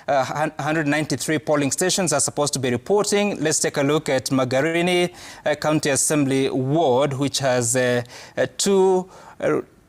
193 polling stations are supposed to be reporting. Let's take a look at Magarini County Assembly Ward, which has two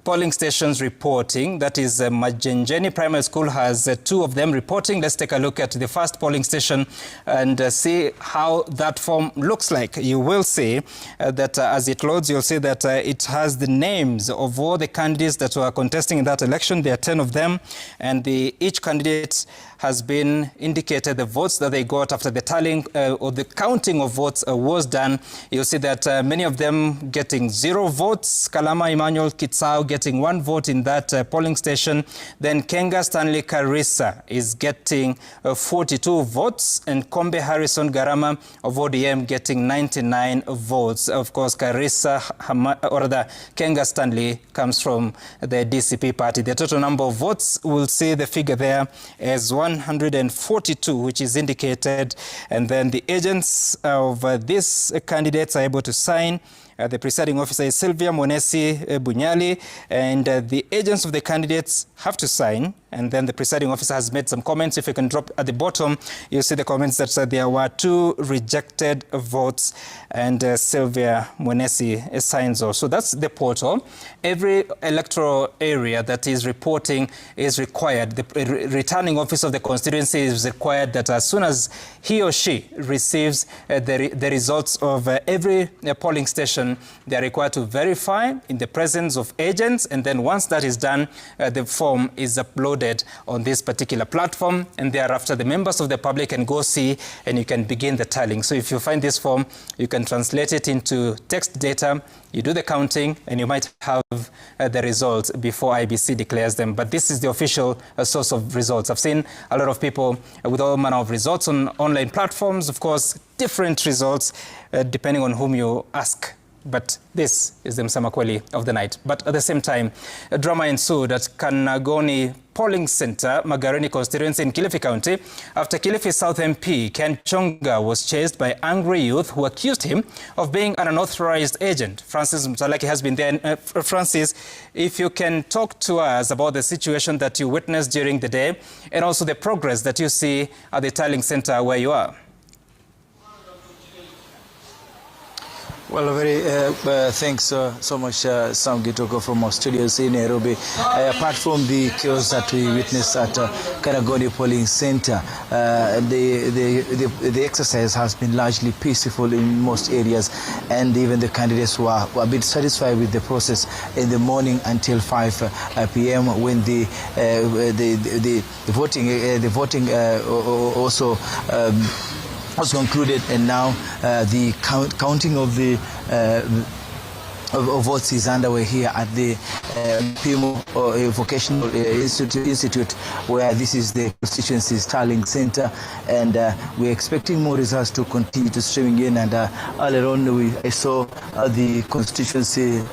polling stations reporting. That is Majenjeni Primary School has two of them reporting. Let's take a look at the first polling station and see how that form looks like. You will see that as it loads, you'll see that it has the names of all the candidates that were contesting in that election. There are 10 of them, and each candidate has been indicated the votes that they got after the tallying or the counting of votes was done. You'll see that many of them getting 0 votes. Kalama Emmanuel Kitsao getting 1 vote in that polling station. Then Kenga Stanley Karisa is getting 42 votes, and Kombe Harrison Garama of ODM getting 99 votes. Of course, Karisa, or rather Kenga Stanley, comes from the DCP party. The total number of votes, we'll see the figure there as 142, which is indicated, and then the agents of these candidates are able to sign. The presiding officer is Sylvia Monesi Bunyali, and the agents of the candidates have to sign, and then the presiding officer has made some comments. If you can drop at the bottom, you'll see the comments that there were 2 rejected votes, and Sylvia Monesi signs also. So that's the portal. Every electoral area that is reporting is required. The returning officer of the constituency is required that as soon as he or she receives the results of every polling station, they are required to verify in the presence of agents, and then once that is done, the form is uploaded on this particular platform, and thereafter the members of the public can go see, and you can begin the tallying. So if you find this form, you can translate it into text data, you do the counting, and you might have the results before IBC declares them. But this is the official source of results. I've seen a lot of people with all manner of results on online platforms, of course, different results depending on whom you ask. But this is the Msamakweli of the night. But at the same time, a drama ensued at Kanagoni Polling Center, Magarini constituency in Kilifi County, after Kilifi South MP Ken Chonga was chased by angry youth who accused him of being an unauthorized agent. Francis Mtalaki has been there. Francis, if you can talk to us about the situation that you witnessed during the day, and also the progress that you see at the tallying center where you are. Well, thanks so much, Sam Gitoko, from our studios in Nairobi. Apart from the chaos that we witnessed at Kanagoni Polling Center, the exercise has been largely peaceful in most areas, and even the candidates were a bit satisfied with the process in the morning until 5 p.m. when the voting also was concluded, and now the counting of the of votes is underway here at the PIMO Vocational Institute, where this is the constituency's tallying center, and we're expecting more results to continue to streaming in. And earlier on, I saw the constituency's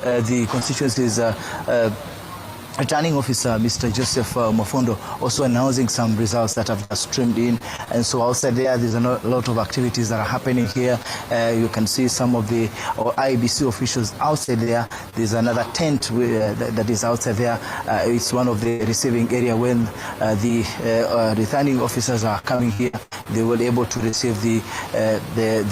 Returning Officer Mr. Joseph Mofondo also announcing some results that have just streamed in. And so outside there's a lot of activities that are happening here. You can see some of the IBC officials outside there. There's another tent that is outside there. It's one of the receiving area. When the returning officers are coming here, they were able to receive the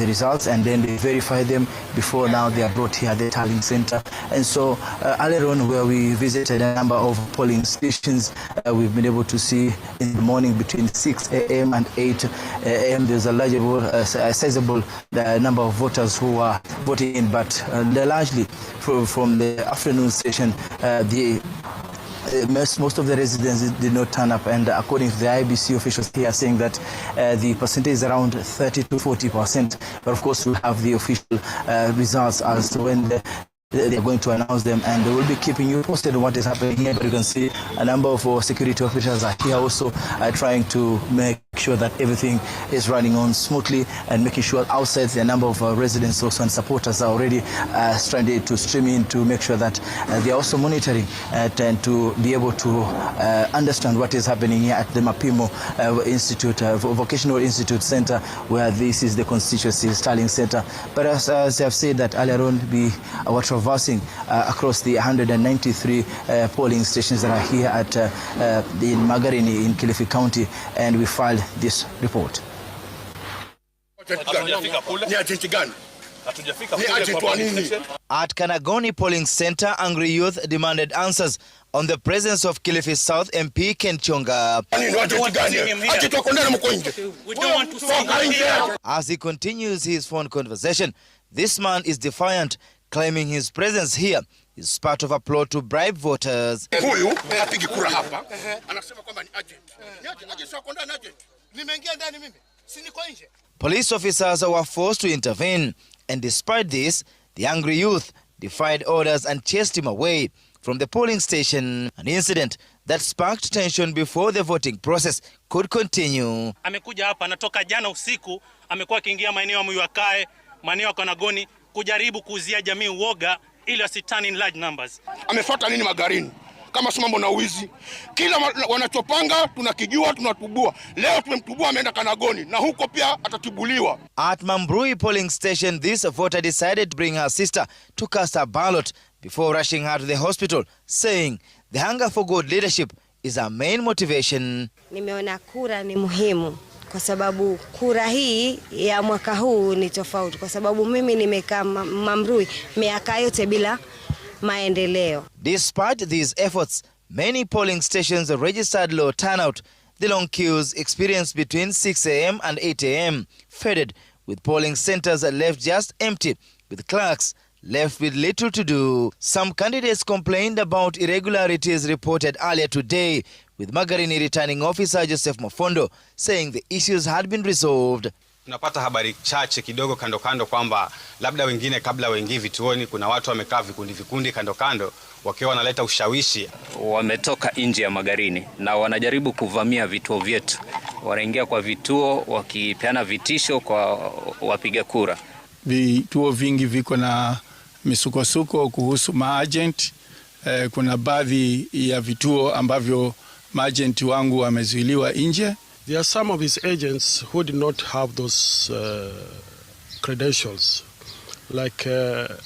results, and then they verify them before now they are brought here at the tallying center. And so earlier on, where we visited a number of polling stations, we've been able to see in the morning between 6 a.m. and 8 a.m. there's a sizable number of voters who are voting in, but largely from the afternoon session, most of the residents did not turn up, and according to the IBC officials here, saying that the percentage is around 30 to 40%. But of course, we have the official results as to when they're going to announce them, and they will be keeping you posted on what is happening here. But you can see a number of security officials are here also trying to make sure that everything is running on smoothly, and making sure outside the number of residents also and supporters are already stranded to stream in to make sure that they are also monitoring and to be able to understand what is happening here at the Mapimo Institute, Vocational Institute Center, where this is the constituency Sterling Center. But as I have said that earlier on, we were traversing across the 193 polling stations that are here at in Magarini in Kilifi County, and we filed this report. At Kanagoni polling center, angry youth demanded answers on the presence of Kilifi South MP Ken Chonga. We don't want to see him here. As he continues his phone conversation, this man is defiant, claiming his presence here is part of a plot to bribe voters. Police officers were forced to intervene, and despite this, the angry youth defied orders and chased him away from the polling station, an incident that sparked tension before the voting process could continue. Amekuja hapa, anatoka jana usiku, amekuwa akiingia maeneo ya Muyakae, maeneo ya Kanagoni, kujaribu kuuzia jamii uoga ili wasitani in large numbers. Amefuata nini Magarini? Kama si mambo na uwizi. Kila wanachopanga tunakijua, tunatubua. Leo tumemtubua, ameenda Kanagoni, na huko pia atatibuliwa. At Mambrui polling station, this voter decided to bring her sister to cast her ballot before rushing her to the hospital, saying the hunger for good leadership is her main motivation. Nimeona kura ni muhimu kwa sababu kura hii ya mwaka huu ni tofauti, kwa sababu mimi nimekaa Mambrui miaka yote bila maendeleo. Despite these efforts, many polling stations registered low turnout. The long queues experienced between 6 a.m. and 8 a.m. faded, with polling centers left just empty, with clerks left with little to do. Some candidates complained about irregularities reported earlier today, with Magarini returning officer Joseph Mafondo saying the issues had been resolved. Tunapata habari chache kidogo kando kando kwamba labda wengine kabla waingie vituoni kuna watu wamekaa vikundi kando kando wakiwa wanaleta ushawishi. Wametoka nje ya Magarini na wanajaribu kuvamia vituo vyetu. Wanaingia kwa vituo wakipeana vitisho kwa wapiga kura. Vituo vingi viko na misukosuko kuhusu maagent. Kuna baadhi ya vituo ambavyo maagent wangu wamezuiliwa nje. There are some of his agents who did not have those credentials. Like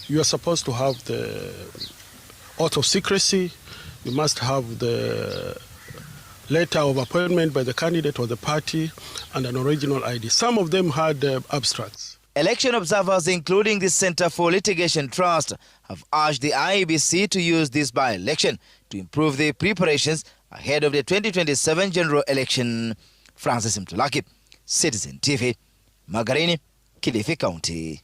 you are supposed to have the oath of secrecy, you must have the letter of appointment by the candidate or the party, and an original ID. Some of them had abstracts. Election observers, including the Center for Litigation Trust, have urged the IEBC to use this by-election to improve the preparations ahead of the 2027 general election. Francis Mtulaki, Citizen TV, Magarini, Kilifi County.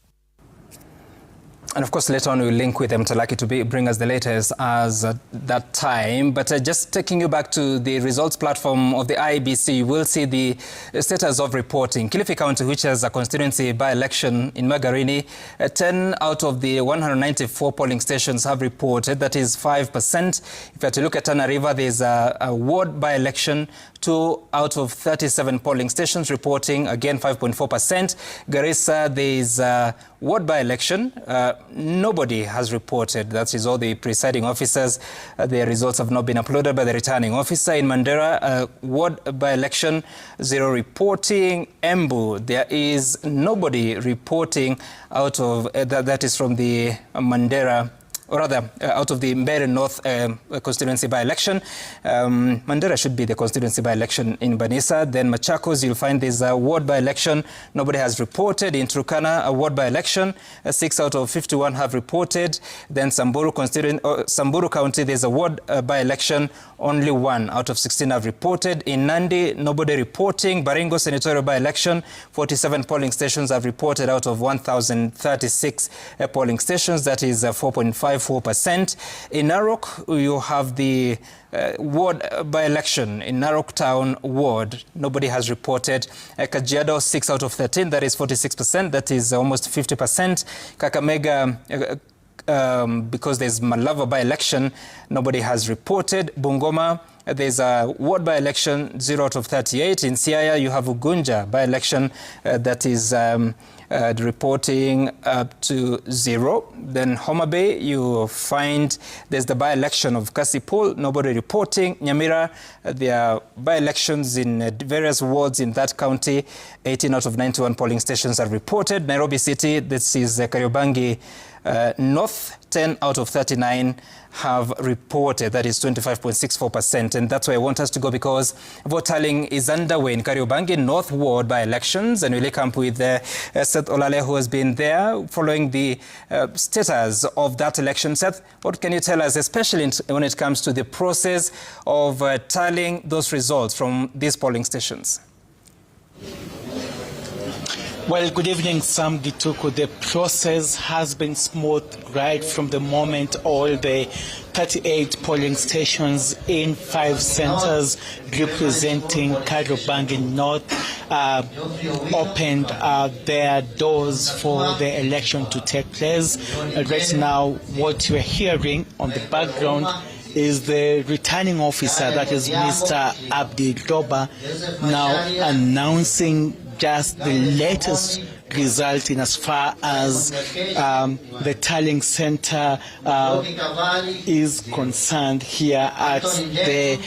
And of course, later on we'll link with Mtalaki to bring us the latest as that time. But just taking you back to the results platform of the IEBC, you will see the status of reporting. Kilifi County, which has a constituency by-election in Magarini, 10 out of the 194 polling stations have reported. That is 5%. If you have to look at Tana River, there's a ward by-election. 2 out of 37 polling stations reporting, again 5.4%. Garissa, there's a ward by-election. Nobody has reported. That is all the presiding officers. Their results have not been uploaded by the returning officer. In Mandera, ward by-election, 0 reporting. Embu, there is nobody reporting out of that is from the Mandera, or rather, out of the Mbeere North constituency by-election. Mandera should be the constituency by-election in Banisa. Then Machakos, you'll find there's a ward by-election. Nobody has reported. In Turkana, a ward by-election. 6 out of 51 have reported. Then Samburu County, there's a ward by-election. Only 1 out of 16 have reported. In Nandi, nobody reporting. Baringo senatorial by-election, 47 polling stations have reported out of 1,036 polling stations. That is 4.54%. In Narok, you have the ward by-election in Narok Town ward. Nobody has reported. Kajiado, 6 out of 13. That is 46%. That is almost 50%. Kakamega, because there's Malava by-election, nobody has reported. Bungoma, there's a ward by-election 0 out of 38. In Siaya, you have Ugunja by-election that is reporting up to 0. Then Homa Bay, you find there's the by-election of Kasipul, nobody reporting. Nyamira, there are by-elections in various wards in that county. 18 out of 91 polling stations are reported. Nairobi City, this is Kariobangi North, 10 out of 39 have reported. That is 25.64%. And that's where I want us to go, because vote tallying is underway in Kariobangi North Ward by elections. And we'll come with Seth Olale, who has been there following the status of that election. Seth, what can you tell us, especially when it comes to the process of tallying those results from these polling stations? Well, good evening, Sam Gituku. The process has been smooth right from the moment all the 38 polling stations in 5 centers representing Kariobangi North opened their doors for the election to take place. Right now, what you're hearing on the background is the returning officer, that is Mr. Abdi Roba, now announcing just the latest result in as far as the tallying center is concerned here at the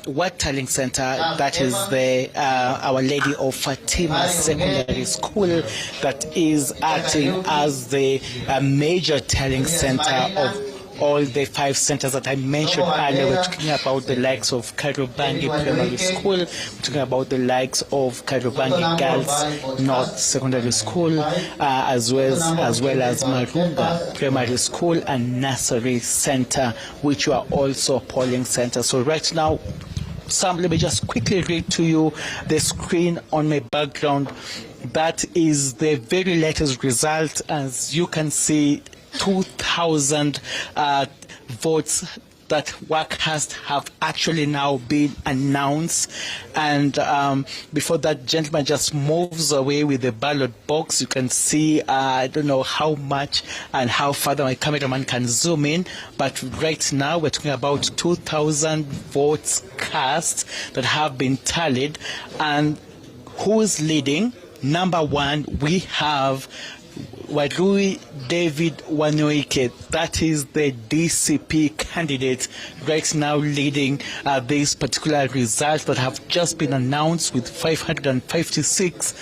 Ward Tallying Center, that is the Our Lady of Fatima Secondary School, that is acting as the major tallying center of all the 5 centers that I mentioned earlier. We're talking about the likes of Kariobangi Primary School, we're talking about the likes of Kariobangi Girls North Secondary School, as well as Marunga Primary School and Nursery Center, which are also polling centers. So right now, Sam, let me just quickly read to you the screen on my background. That is the very latest result. As you can see, 2,000 votes that were cast have actually now been announced. And before that gentleman just moves away with the ballot box, you can see, I don't know how much and how far my cameraman can zoom in, but right now we're talking about 2,000 votes cast that have been tallied. And who is leading? Number 1, we have Warui David Wanoike, that is the DCP candidate right now leading these particular results that have just been announced with 556.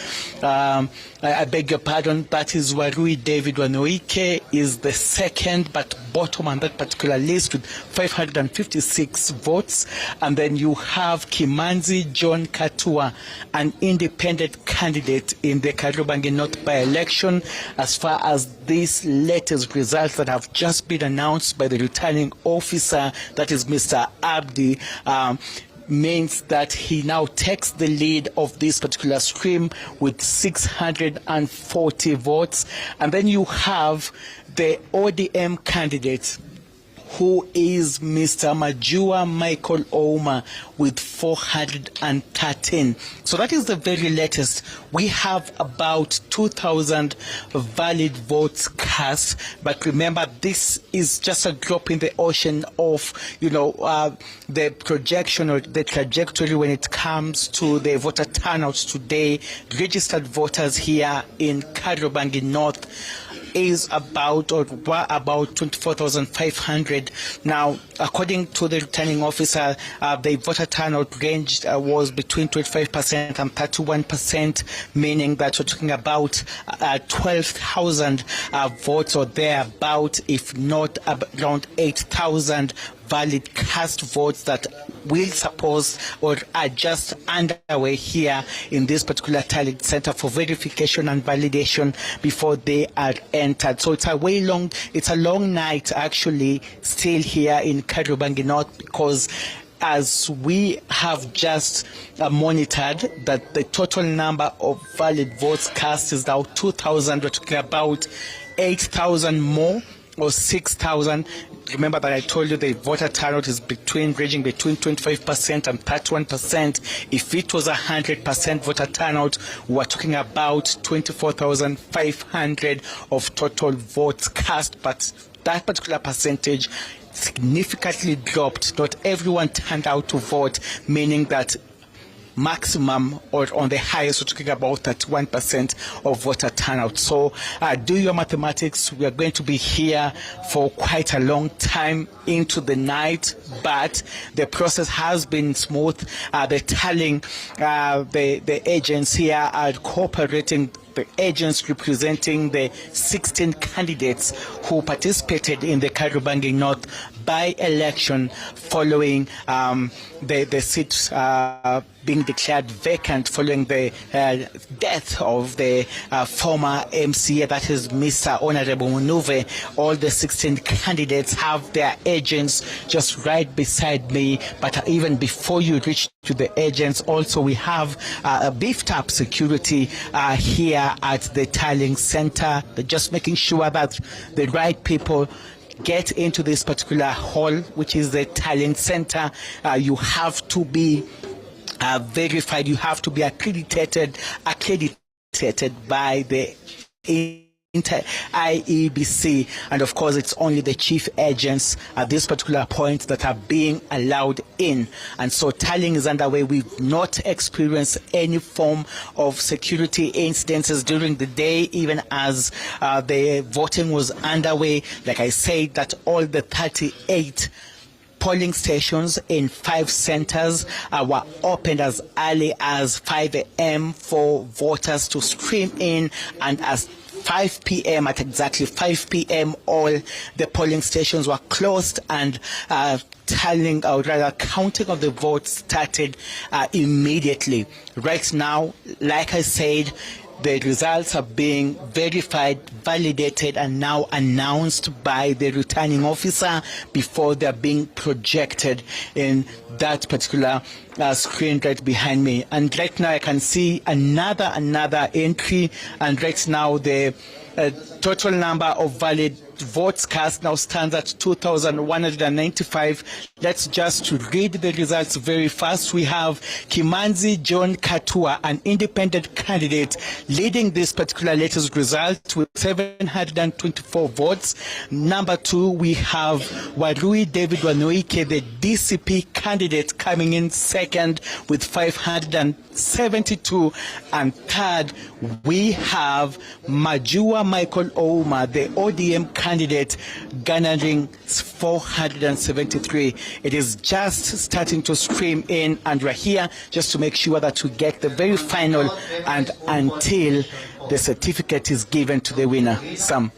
I beg your pardon, that is Warui David Wanoike is the second but bottom on that particular list with 556 votes. And then you have Kimanzi John Katua, an independent candidate in the Kariobangi North by-election. As far as these latest results that have just been announced by the returning officer, that is Mr. Abdi, means that he now takes the lead of this particular stream with 640 votes. And then you have the ODM candidate, who is Mr. Majua Michael Ouma with 413. So that is the very latest. We have about 2,000 valid votes cast, but remember, this is just a drop in the ocean of, the projection or the trajectory when it comes to the voter turnout today. Registered voters here in Kariobangi North is about 24,500. Now, according to the returning officer, the voter turnout range was between 25% and 31%, meaning that we're talking about 12,000 votes or thereabout, if not around 8,000 valid cast votes that will suppose or are just underway here in this particular tallying center for verification and validation before they are entered. So it's a long night actually still here in Kariobangi North, because as we have just monitored that the total number of valid votes cast is now 2,000. We're talking about 8,000 more or 6,000. Remember that I told you the voter turnout is ranging between 25% and 31%. If it was 100% voter turnout, we're talking about 24,500 of total votes cast. But that particular percentage significantly dropped. Not everyone turned out to vote, meaning that maximum or on the highest, we're talking about 31% of voter turnout. So do your mathematics. We are going to be here for quite a long time into the night, but the process has been smooth. The tallying, the agents here are cooperating. The agents representing the 16 candidates who participated in the Kariobangi North by-election following the seat being declared vacant following the death of the former MCA, that is Mr. Honorable Munuve. All the 16 candidates have their agents just right beside me, but even before you reach to the agents, also we have a beefed up security here at the tallying center. They're just making sure that the right people get into this particular hall, which is the tallying center. You have to be verified, you have to be accredited by the IEBC, and of course it's only the chief agents at this particular point that are being allowed in. And so tallying is underway. We've not experienced any form of security incidences during the day, even as the voting was underway. Like I said, that all the 38 polling stations in 5 centers were opened as early as 5 a.m. for voters to stream in, and as 5 p.m. at exactly 5 p.m. all the polling stations were closed, and tallying, or rather counting of the votes started immediately. Right now, like I said, the results are being verified, validated, and now announced by the returning officer before they're being projected in that particular screen right behind me. And right now I can see another entry, and right now the total number of valid votes cast now stands at 2,195. Let's just read the results very fast. We have Kimanzi John Katua, an independent candidate, leading this particular latest result with 724 votes. Number 2, we have Warui David Wanoike, the DCP candidate, coming in second with 572. And third, we have Majua Michael Ouma, the ODM candidate, garnering 473. It is just starting to stream in, and we're here just to make sure that we get the very final and until the certificate is given to the winner. Sam.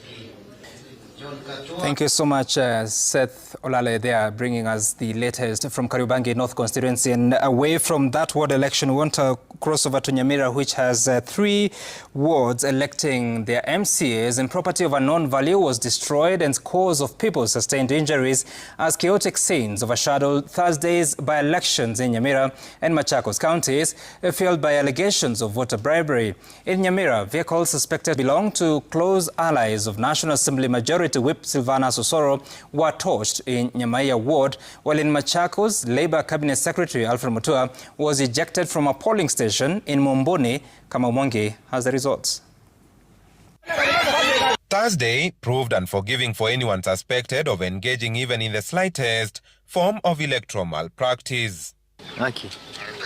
Thank you so much, Seth Olale, there bringing us the latest from Kariobangi North constituency. And away from that ward election, we want to cross over to Nyamira, which has 3 wards electing their MCAs, and property of unknown value was destroyed and scores of people sustained injuries as chaotic scenes overshadowed Thursday's by-elections in Nyamira and Machakos counties, fueled by allegations of voter bribery. In Nyamira, vehicles suspected belong to close allies of National Assembly Majority Whip Silvana Sosoro were torched in Nyamaiya ward, while in Machakos, Labour Cabinet Secretary Alfred Mutua was ejected from a polling station in Momboni. Kamamwangi has the results. Thursday proved unforgiving for anyone suspected of engaging even in the slightest form of electoral malpractice.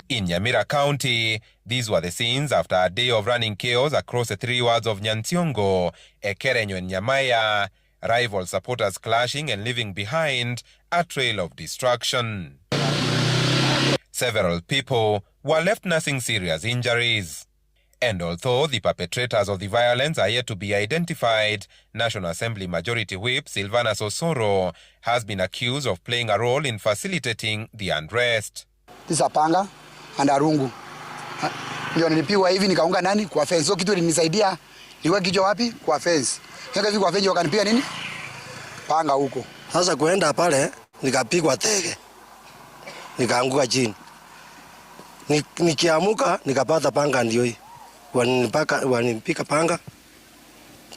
In Nyamira County, these were the scenes after a day of running chaos across the 3 wards of Nyantiongo, Ekerenyo and Nyamaiya, rival supporters clashing and leaving behind a trail of destruction. Several people were left nursing serious injuries. And although the perpetrators of the violence are yet to be identified, National Assembly Majority Whip Silvana Sosoro has been accused of playing a role in facilitating the unrest. This is a panga and a rungu. Ndio nilipigwa hivi nikaunga nani kwa fence. So kitu ilinisaidia niwe kichwa wapi kwa fence. Nika hivi kwa fence wakanipiga nini? Panga huko. Sasa kuenda pale nikapigwa tege. Nikaanguka chini. Nikiamuka nikapata panga ndio hii. Wanipika panga.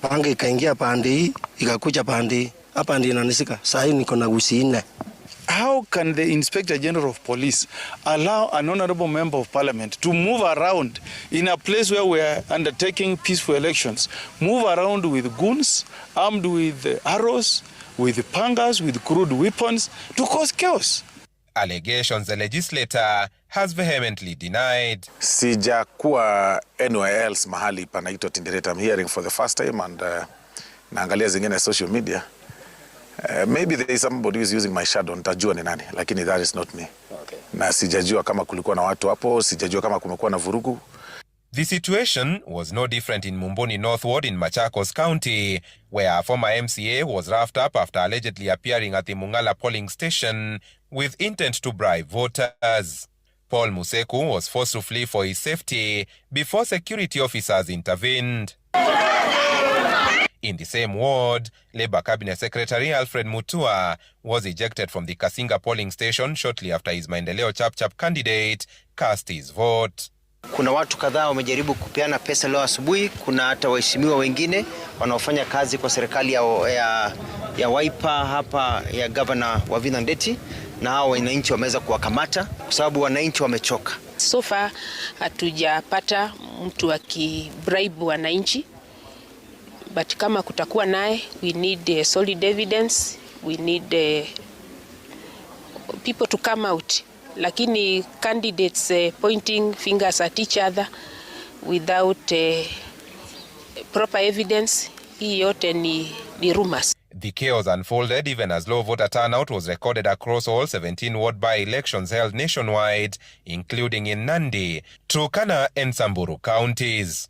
Panga ikaingia pande hii, ikakuja pande hii. Hapa ndio inanisika. Sasa hii niko na gusi 4. How can the Inspector General of Police allow an honorable member of parliament to move around in a place where we are undertaking peaceful elections, move around with guns, armed with arrows, with pangas, with crude weapons to cause chaos. Allegations the legislator has vehemently denied. Sijakuwa anywhere else mahali panaitwa Tinderet. I'm hearing for the first time and naangalia zingine social media. Maybe there is somebody who is using my shadow, nitajua ni nani, lakini that is not me. Okay. Na sijajua kama kulikuwa na watu hapo, sijajua kama kumekuwa na vurugu. The situation was no different in Mumbuni Northward in Machakos County, where a former MCA was roughed up after allegedly appearing at the Mungala polling station with intent to bribe voters. Paul Museku was forced to flee for his safety before security officers intervened. In the same ward, Labour Cabinet Secretary Alfred Mutua was ejected from the Kasinga polling station shortly after his Maendeleo Chap candidate cast his vote. Kuna watu kadhaa wamejaribu kupeana pesa leo asubuhi. Kuna hata waheshimiwa wengine wanaofanya kazi kwa serikali ya Wiper hapa ya Governor Wavinya Ndeti, na hao wananchi wameweza kuwakamata kwa sababu wananchi wamechoka. So far hatujapata mtu akibribe wananchi, but kama kutakuwa naye, we need solid evidence, we need people to come out. Lakini candidates pointing fingers at each other without proper evidence, hii yote ni rumors. The chaos unfolded even as low voter turnout was recorded across all 17 ward by-elections held nationwide, including in Nandi, Turkana and Samburu counties.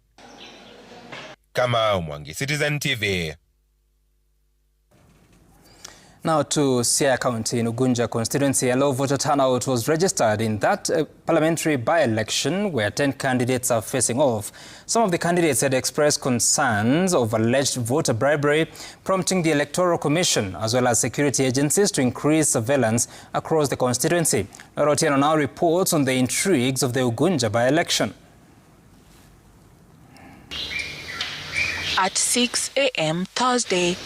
Kama Mwangi, Citizen TV. Now to Siaya County in Ugunja constituency, a low voter turnout was registered in that parliamentary by-election where 10 candidates are facing off. Some of the candidates had expressed concerns of alleged voter bribery, prompting the Electoral Commission as well as security agencies to increase surveillance across the constituency. Rotiano now reports on the intrigues of the Ugunja by-election. At 6 a.m. Thursday,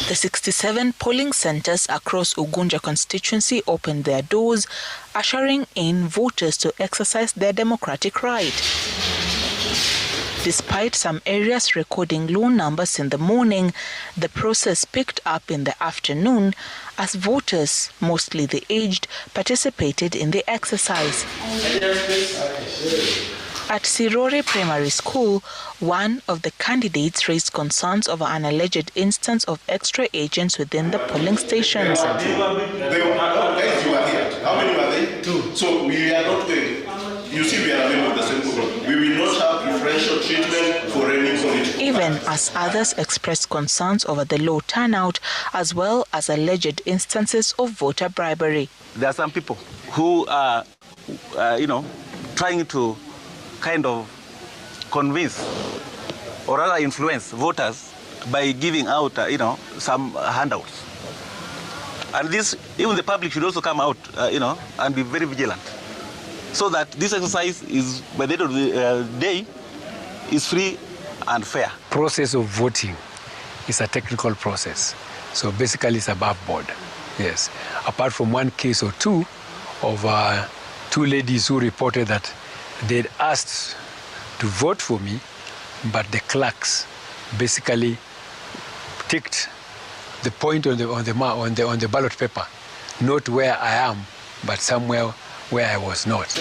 the 67 polling centers across Ugunja constituency opened their doors, ushering in voters to exercise their democratic right. Despite some areas recording low numbers in the morning, the process picked up in the afternoon as voters, mostly the aged, participated in the exercise. At Sirore Primary School, one of the candidates raised concerns over an alleged instance of extra agents within the polling stations. How many were they? 2. So we are not going. You see, we are a member of the same group. We will not have preferential treatment for any political. Even as others expressed concerns over the low turnout, as well as alleged instances of voter bribery. There are some people who are, trying to kind of convince or rather influence voters by giving out, some handouts. And this, even the public should also come out, and be very vigilant, so that this exercise is, by the end of the day, is free and fair. Process of voting is a technical process, so basically it's above board. Yes, apart from one case or two of 2 ladies who reported that they'd asked to vote for me, but the clerks basically ticked the point on the ballot paper, not where I am, but somewhere where I was not.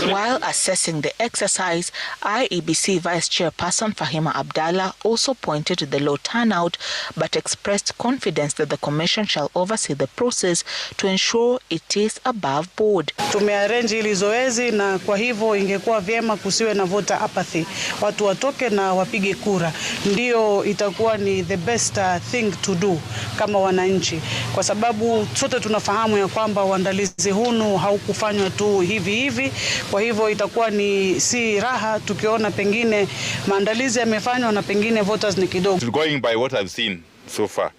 While assessing the exercise, IEBC Vice Chairperson Fahima Abdallah also pointed to the low turnout, but expressed confidence that the Commission shall oversee the process to ensure it is above board. Tumearrange hili zoezi na kwa hivyo ingekuwa vyema kusiwe na voter apathy. Watu watoke na wapige kura. Ndio itakuwa ni the best thing to do kama wananchi. Kwa sababu sote tunafahamu ya kwamba uandalizi hunu haukufanywa tu hivi. Kwa hivyo itakuwa ni si raha tukiona pengine maandalizi yamefanywa na pengine voters ni kidogo. Going by what I've seen so far,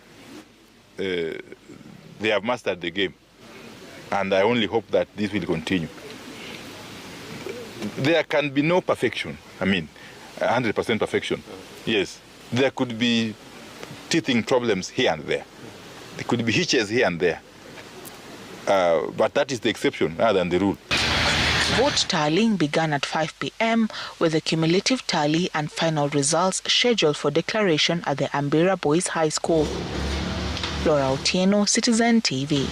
they have mastered the game, and I only hope that this will continue. There can be no perfection. 100% perfection. Yes, there could be teething problems here and there. There could be hitches here and there. But that is the exception rather than the rule. Vote tallying began at 5 p.m. with the cumulative tally and final results scheduled for declaration at the Ambira Boys High School. Flora Otieno, Citizen TV.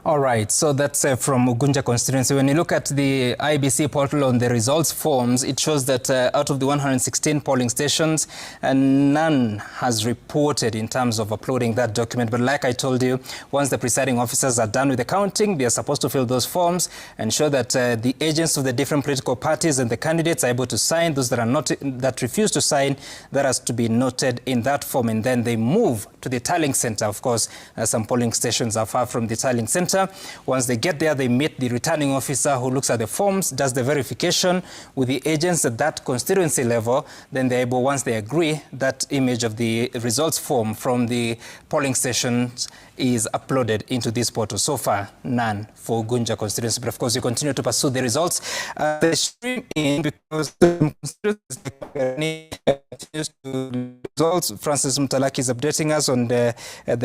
All right, so that's from Ugunja constituency. When you look at the IEBC portal on the results forms, it shows that out of the 116 polling stations, none has reported in terms of uploading that document. But like I told you, once the presiding officers are done with the counting, they are supposed to fill those forms and show that the agents of the different political parties and the candidates are able to sign. Those that are not, that refuse to sign, that has to be noted in that form, and then they move to the tallying center. Of course, some polling stations are far from the tallying center. Once they get there, they meet the returning officer who looks at the forms, does the verification with the agents at that constituency level. Then they're able, once they agree, that image of the results form from the polling stations is uploaded into this portal. So far, none for Gunja constituency. But of course, you continue to pursue the results. They stream in because the constituency continues to results. Francis Mtalaki is updating us on the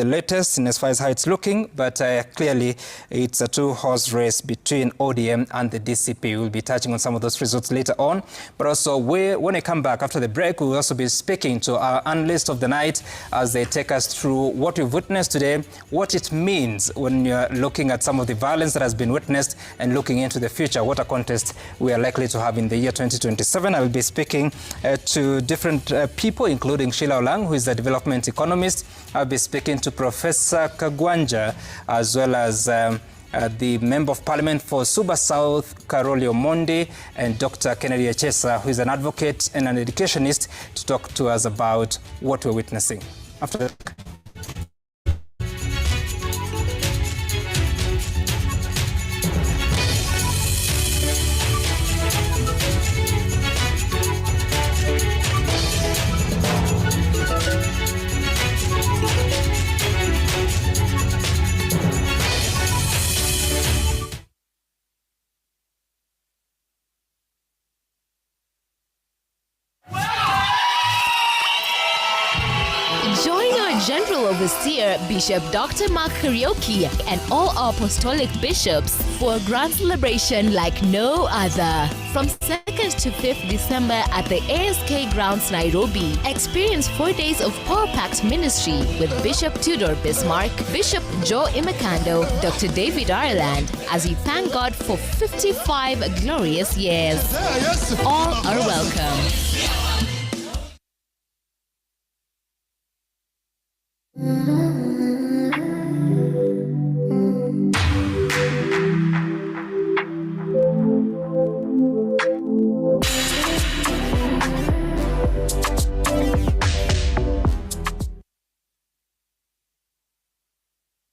latest in as far as how it's looking. But clearly, it's a two-horse race between ODM and the DCP. We'll be touching on some of those results later on. But also, when I come back after the break, we'll also be speaking to our analyst of the night as they take us through what we've witnessed today, what it means when you're looking at some of the violence that has been witnessed and looking into the future, what a contest we are likely to have in the year 2027. I will be speaking to different people, including Sheila Olang, who is a development economist. I'll be speaking to Professor Kagwanja, as well as the Member of Parliament for Suba South, Karoli Omondi, and Dr. Kennedy Echesa, who is an advocate and an educationist, to talk to us about what we're witnessing. After that. General Overseer Bishop Dr. Mark Karioki and all apostolic bishops for a grand celebration like no other. From 2nd to 5th December at the ASK Grounds, Nairobi, experience 4 days of power-packed ministry with Bishop Tudor Bismarck, Bishop Joe Imakando, Dr. David Ireland, as you thank God for 55 glorious years. All are welcome.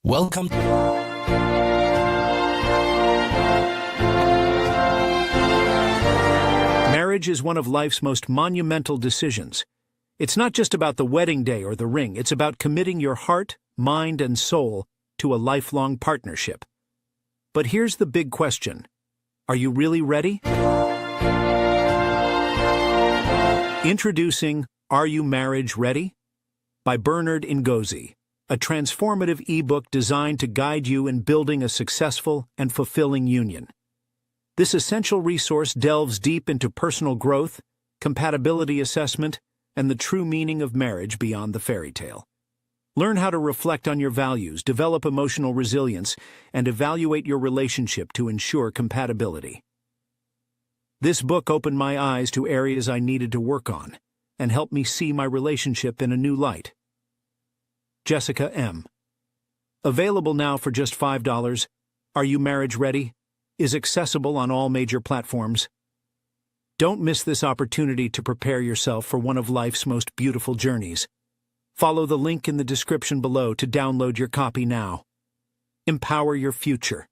Welcome. Marriage is one of life's most monumental decisions. It's not just about the wedding day or the ring. It's about committing your heart, mind, and soul to a lifelong partnership. But here's the big question. Are you really ready? Introducing Are You Marriage Ready? By Bernard Ngozi, a transformative ebook designed to guide you in building a successful and fulfilling union. This essential resource delves deep into personal growth, compatibility assessment, and the true meaning of marriage beyond the fairy tale. Learn how to reflect on your values, develop emotional resilience, and evaluate your relationship to ensure compatibility. This book opened my eyes to areas I needed to work on and helped me see my relationship in a new light. Jessica M. Available now for just $5, Are You Marriage Ready? Is accessible on all major platforms. Don't miss this opportunity to prepare yourself for one of life's most beautiful journeys. Follow the link in the description below to download your copy now. Empower your future.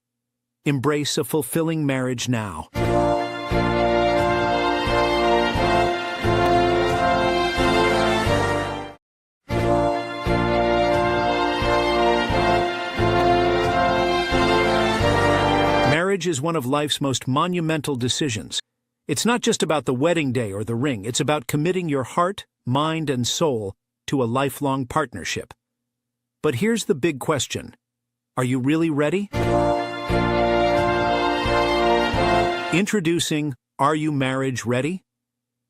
Embrace a fulfilling marriage now. Marriage is one of life's most monumental decisions. It's not just about the wedding day or the ring. It's about committing your heart, mind, and soul to a lifelong partnership. But here's the big question. Are you really ready? Introducing Are You Marriage Ready?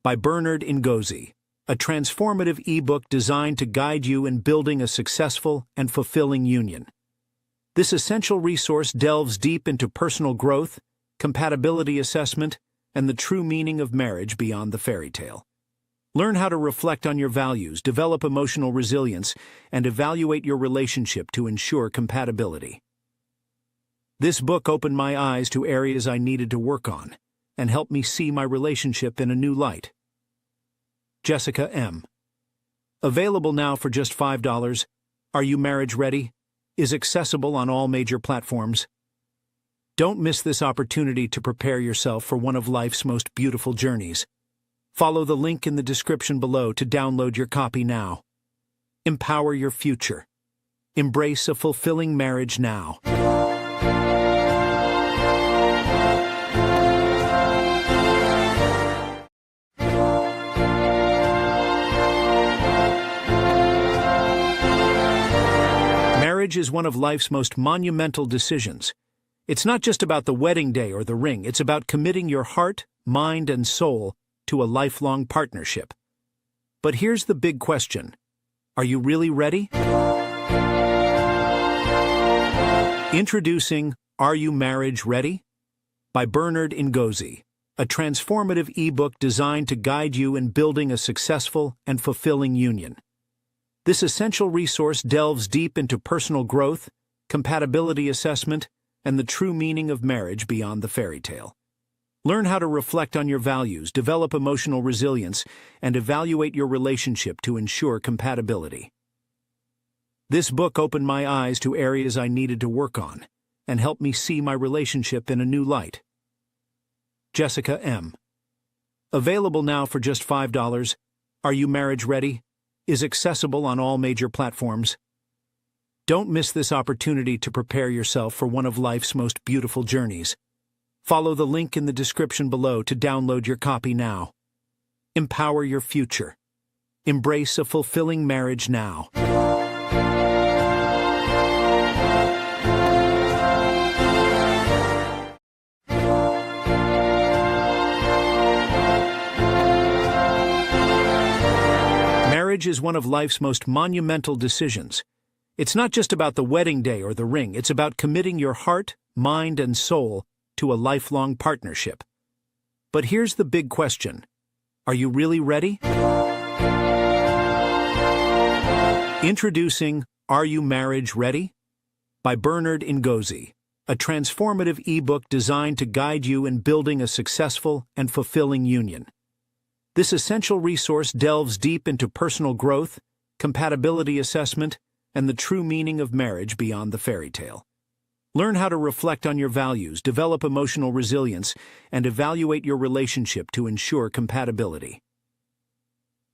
By Bernard Ngozi, a transformative ebook designed to guide you in building a successful and fulfilling union. This essential resource delves deep into personal growth, compatibility assessment, and the true meaning of marriage beyond the fairy tale. Learn how to reflect on your values, develop emotional resilience, and evaluate your relationship to ensure compatibility. This book opened my eyes to areas I needed to work on and helped me see my relationship in a new light. Jessica M. Available now for just $5. Are You Marriage Ready? Is accessible on all major platforms. Don't miss this opportunity to prepare yourself for one of life's most beautiful journeys. Follow the link in the description below to download your copy now. Empower your future. Embrace a fulfilling marriage now. Marriage is one of life's most monumental decisions. It's not just about the wedding day or the ring, it's about committing your heart, mind, and soul to a lifelong partnership. But here's the big question. Are you really ready? Introducing Are You Marriage Ready? By Bernard Ngozi, a transformative ebook designed to guide you in building a successful and fulfilling union. This essential resource delves deep into personal growth, compatibility assessment, and the true meaning of marriage beyond the fairy tale. Learn how to reflect on your values, develop emotional resilience, and evaluate your relationship to ensure compatibility. This book opened my eyes to areas I needed to work on and helped me see my relationship in a new light. Jessica M. Available now for just $5. Are You Marriage Ready? Is accessible on all major platforms. Don't miss this opportunity to prepare yourself for one of life's most beautiful journeys. Follow the link in the description below to download your copy now. Empower your future. Embrace a fulfilling marriage now. Marriage is one of life's most monumental decisions. It's not just about the wedding day or the ring, it's about committing your heart, mind, and soul to a lifelong partnership. But here's the big question. Are you really ready? Introducing Are You Marriage Ready? By Bernard Ngozi, a transformative ebook designed to guide you in building a successful and fulfilling union. This essential resource delves deep into personal growth, compatibility assessment, and the true meaning of marriage beyond the fairy tale. Learn how to reflect on your values, develop emotional resilience, and evaluate your relationship to ensure compatibility.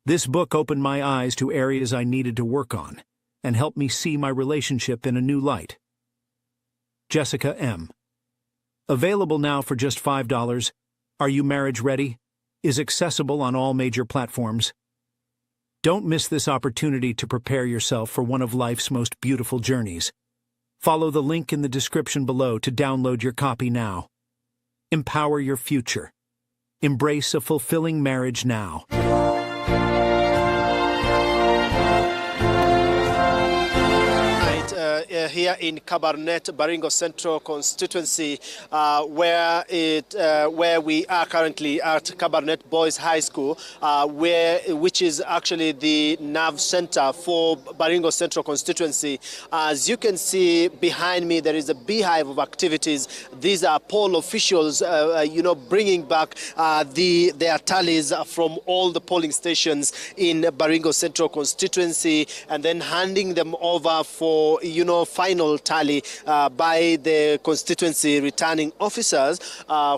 This book opened my eyes to areas I needed to work on and helped me see my relationship in a new light. Jessica M. Available now for just $5. Are You Marriage Ready? Is accessible on all major platforms. Don't miss this opportunity to prepare yourself for one of life's most beautiful journeys. Follow the link in the description below to download your copy now. Empower your future. Embrace a fulfilling marriage now. Here in Kabarnet, Baringo Central constituency, where we are currently at Kabarnet Boys High School, which is actually the nerve center for Baringo Central constituency. As you can see behind me, there is a beehive of activities. These are poll officials, bringing back their tallies from all the polling stations in Baringo Central constituency, and then handing them over for final tally by the constituency returning officers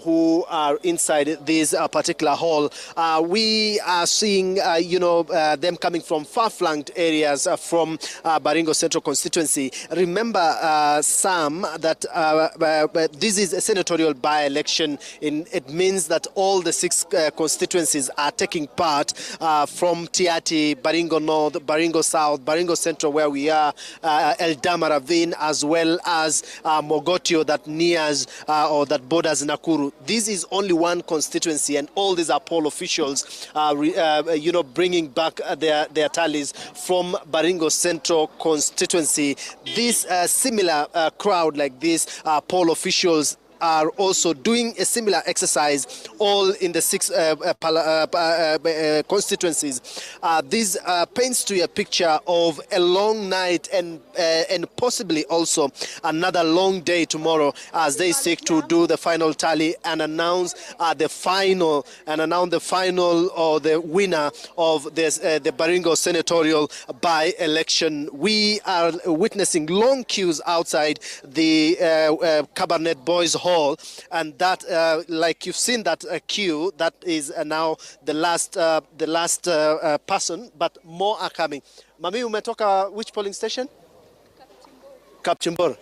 who are inside this particular hall. We are seeing them coming from far-flanked areas from Baringo Central constituency. Remember, Sam, that this is a senatorial by-election. It means that all the 6 constituencies are taking part from Tiati, Baringo North, Baringo South, Baringo Central, where we are, Eldamara Ravine as well as Mogotio that nears or that borders Nakuru. This is only one constituency, and all these are poll officials, bringing back their tallies from Baringo Central constituency. This similar crowd like this, poll officials are also doing a similar exercise, all in the 6 constituencies. This paints to you a picture of a long night and possibly also another long day tomorrow as they seek to do the final tally and announce the final or the winner of this, the Baringo senatorial by-election. We are witnessing long queues outside the Kabarnet Boys Hall, and that, like you've seen that queue, that is now the last person, but more are coming. Mami, umetoka which polling station? Kapchimbor.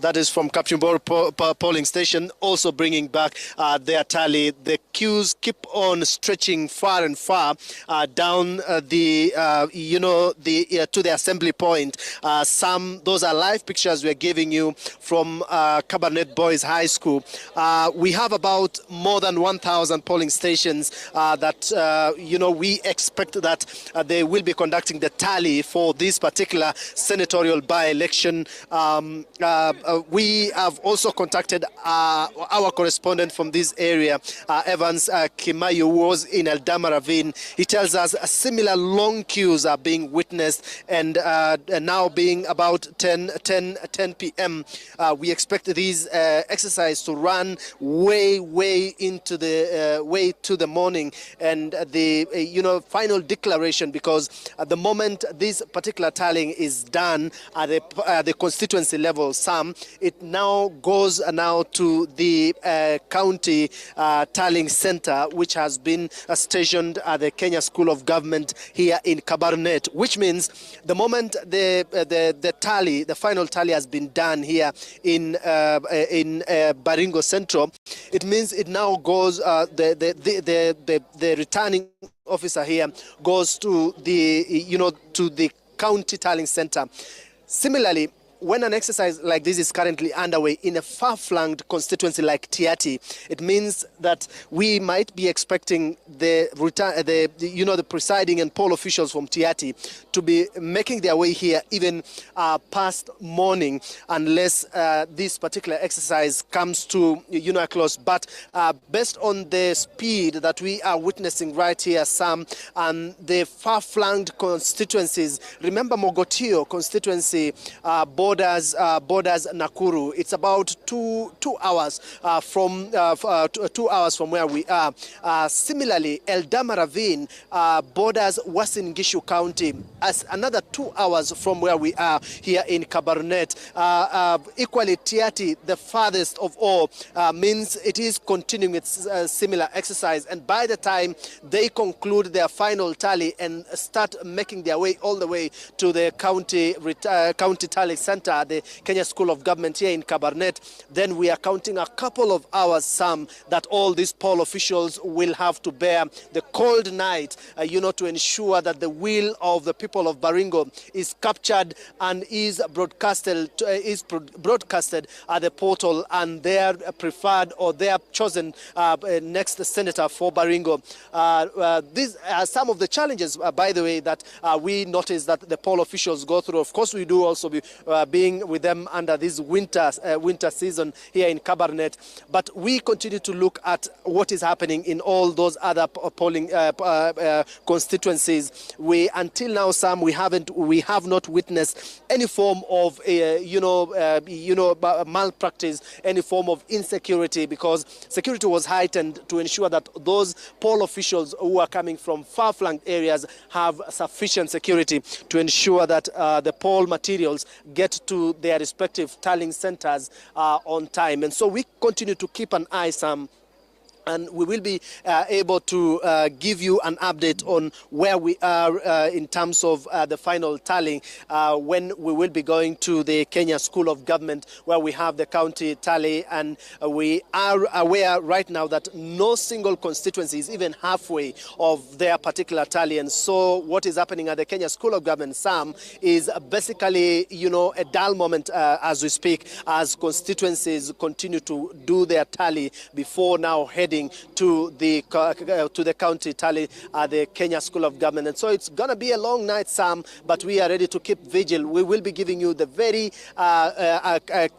That is from Kapchimbor polling station, also bringing back their tally. The queues keep on stretching far and far down to the assembly point. Those are live pictures we're giving you from Kabarnet Boys High School. We have about more than 1,000 polling stations that we expect that they will be conducting the tally for this particular senatorial by-election. We have also contacted our correspondent from this area, Evans Kimayu, who was in Eldama Ravine. He tells us similar long queues are being witnessed, and now being about 10 p.m. We expect these exercise to run way into the way to the morning, and the final declaration, because at the moment this particular tallying is done at the constituency level, it now goes to the county tallying center, which has been stationed at the Kenya School of Government here in Kabarnet, which means the moment the final tally has been done here in Baringo Central, it means it now goes, the returning officer here goes to the county tallying center. Similarly, when an exercise like this is currently underway in a far-flung constituency like Tiaty, it means that we might be expecting the presiding and poll officials from Tiaty to be making their way here even past morning, unless this particular exercise comes to a close. But based on the speed that we are witnessing right here, Sam, and the far-flung constituencies, remember Mogotio constituency borders Nakuru. It's about two hours from 2 hours from where we are. Similarly, Eldama Ravine borders Uasin Gishu County, as another 2 hours from where we are here in Kabarnet. Equally, Tiaty, the farthest of all, means it is continuing its similar exercise, and by the time they conclude their final tally and start making their way all the way to the county tally center, the Kenya School of Government here in Kabarnet, then we are counting a couple of hours, Sam, that all these poll officials will have to bear the cold night, to ensure that the will of the people of Baringo is captured and is broadcasted at the portal, and their preferred or their chosen next senator for Baringo. These are some of the challenges, by the way, that we notice that the poll officials go through. Of course, we do also be being with them under this winter season here in Kabarnet, but we continue to look at what is happening in all those other polling constituencies. Until now, Sam, we have not witnessed any form of malpractice, any form of insecurity, because security was heightened to ensure that those poll officials who are coming from far-flung areas have sufficient security to ensure that the poll materials get to their respective tallying centers on time. And so we continue to keep an eye, Sam, and we will be able to give you an update on where we are in terms of the final tally when we will be going to the Kenya School of Government, where we have the county tally, and we are aware right now that no single constituency is even halfway of their particular tally. And so what is happening at the Kenya School of Government, Sam, is basically, you know, a dull moment as we speak, as constituencies continue to do their tally before now heading to the county tally at the Kenya School of Government. And so it's going to be a long night, Sam, but we are ready to keep vigil. We will be giving you the very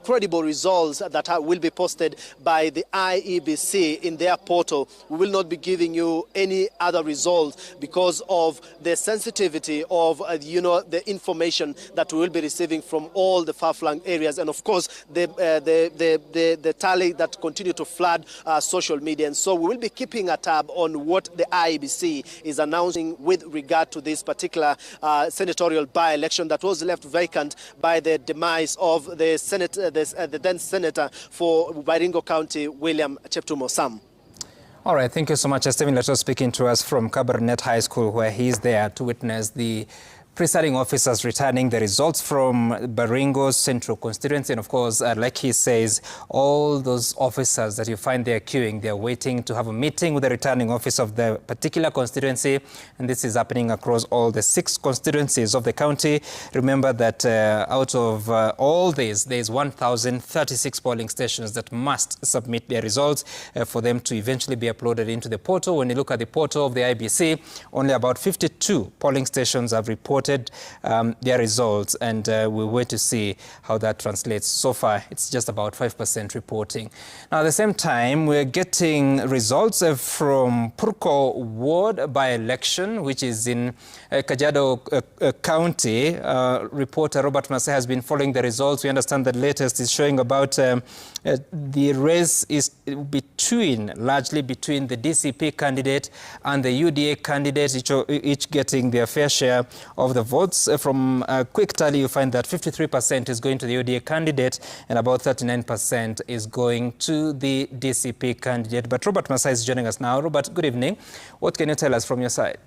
credible results that will be posted by the IEBC in their portal. We will not be giving you any other results because of the sensitivity of, you know, the information that we will be receiving from all the far-flung areas, and of course the tally that continue to flood social media. And so we will be keeping a tab on what the IEBC is announcing with regard to this particular senatorial by-election that was left vacant by the demise of the the then senator for Baringo County, William Cheptumo. Sam. All right, thank you so much. Stephen Leto speaking to us from Kabarnet High School, where he's there to witness the presiding officers returning the results from Baringo's central constituency. And of course, like he says, all those officers that you find there queuing, they're waiting to have a meeting with the returning officer of the particular constituency. And this is happening across all the 6 constituencies of the county. Remember that out of all these, there's 1,036 polling stations that must submit their results for them to eventually be uploaded into the portal. When you look at the portal of the IBC, only about 52 polling stations have reported their results, and we wait to see how that translates. So far, it's just about 5% reporting. Now, at the same time, we're getting results from Purko Ward by-election, which is in Kajiado County. Reporter Robert Masai has been following the results. We understand the latest is showing about the race is largely between the DCP candidate and the UDA candidate, each getting their fair share of the votes. From a quick tally, you find that 53% is going to the UDA candidate and about 39% is going to the DCP candidate. But Robert Masai is joining us now. Robert, good evening. What can you tell us from your side?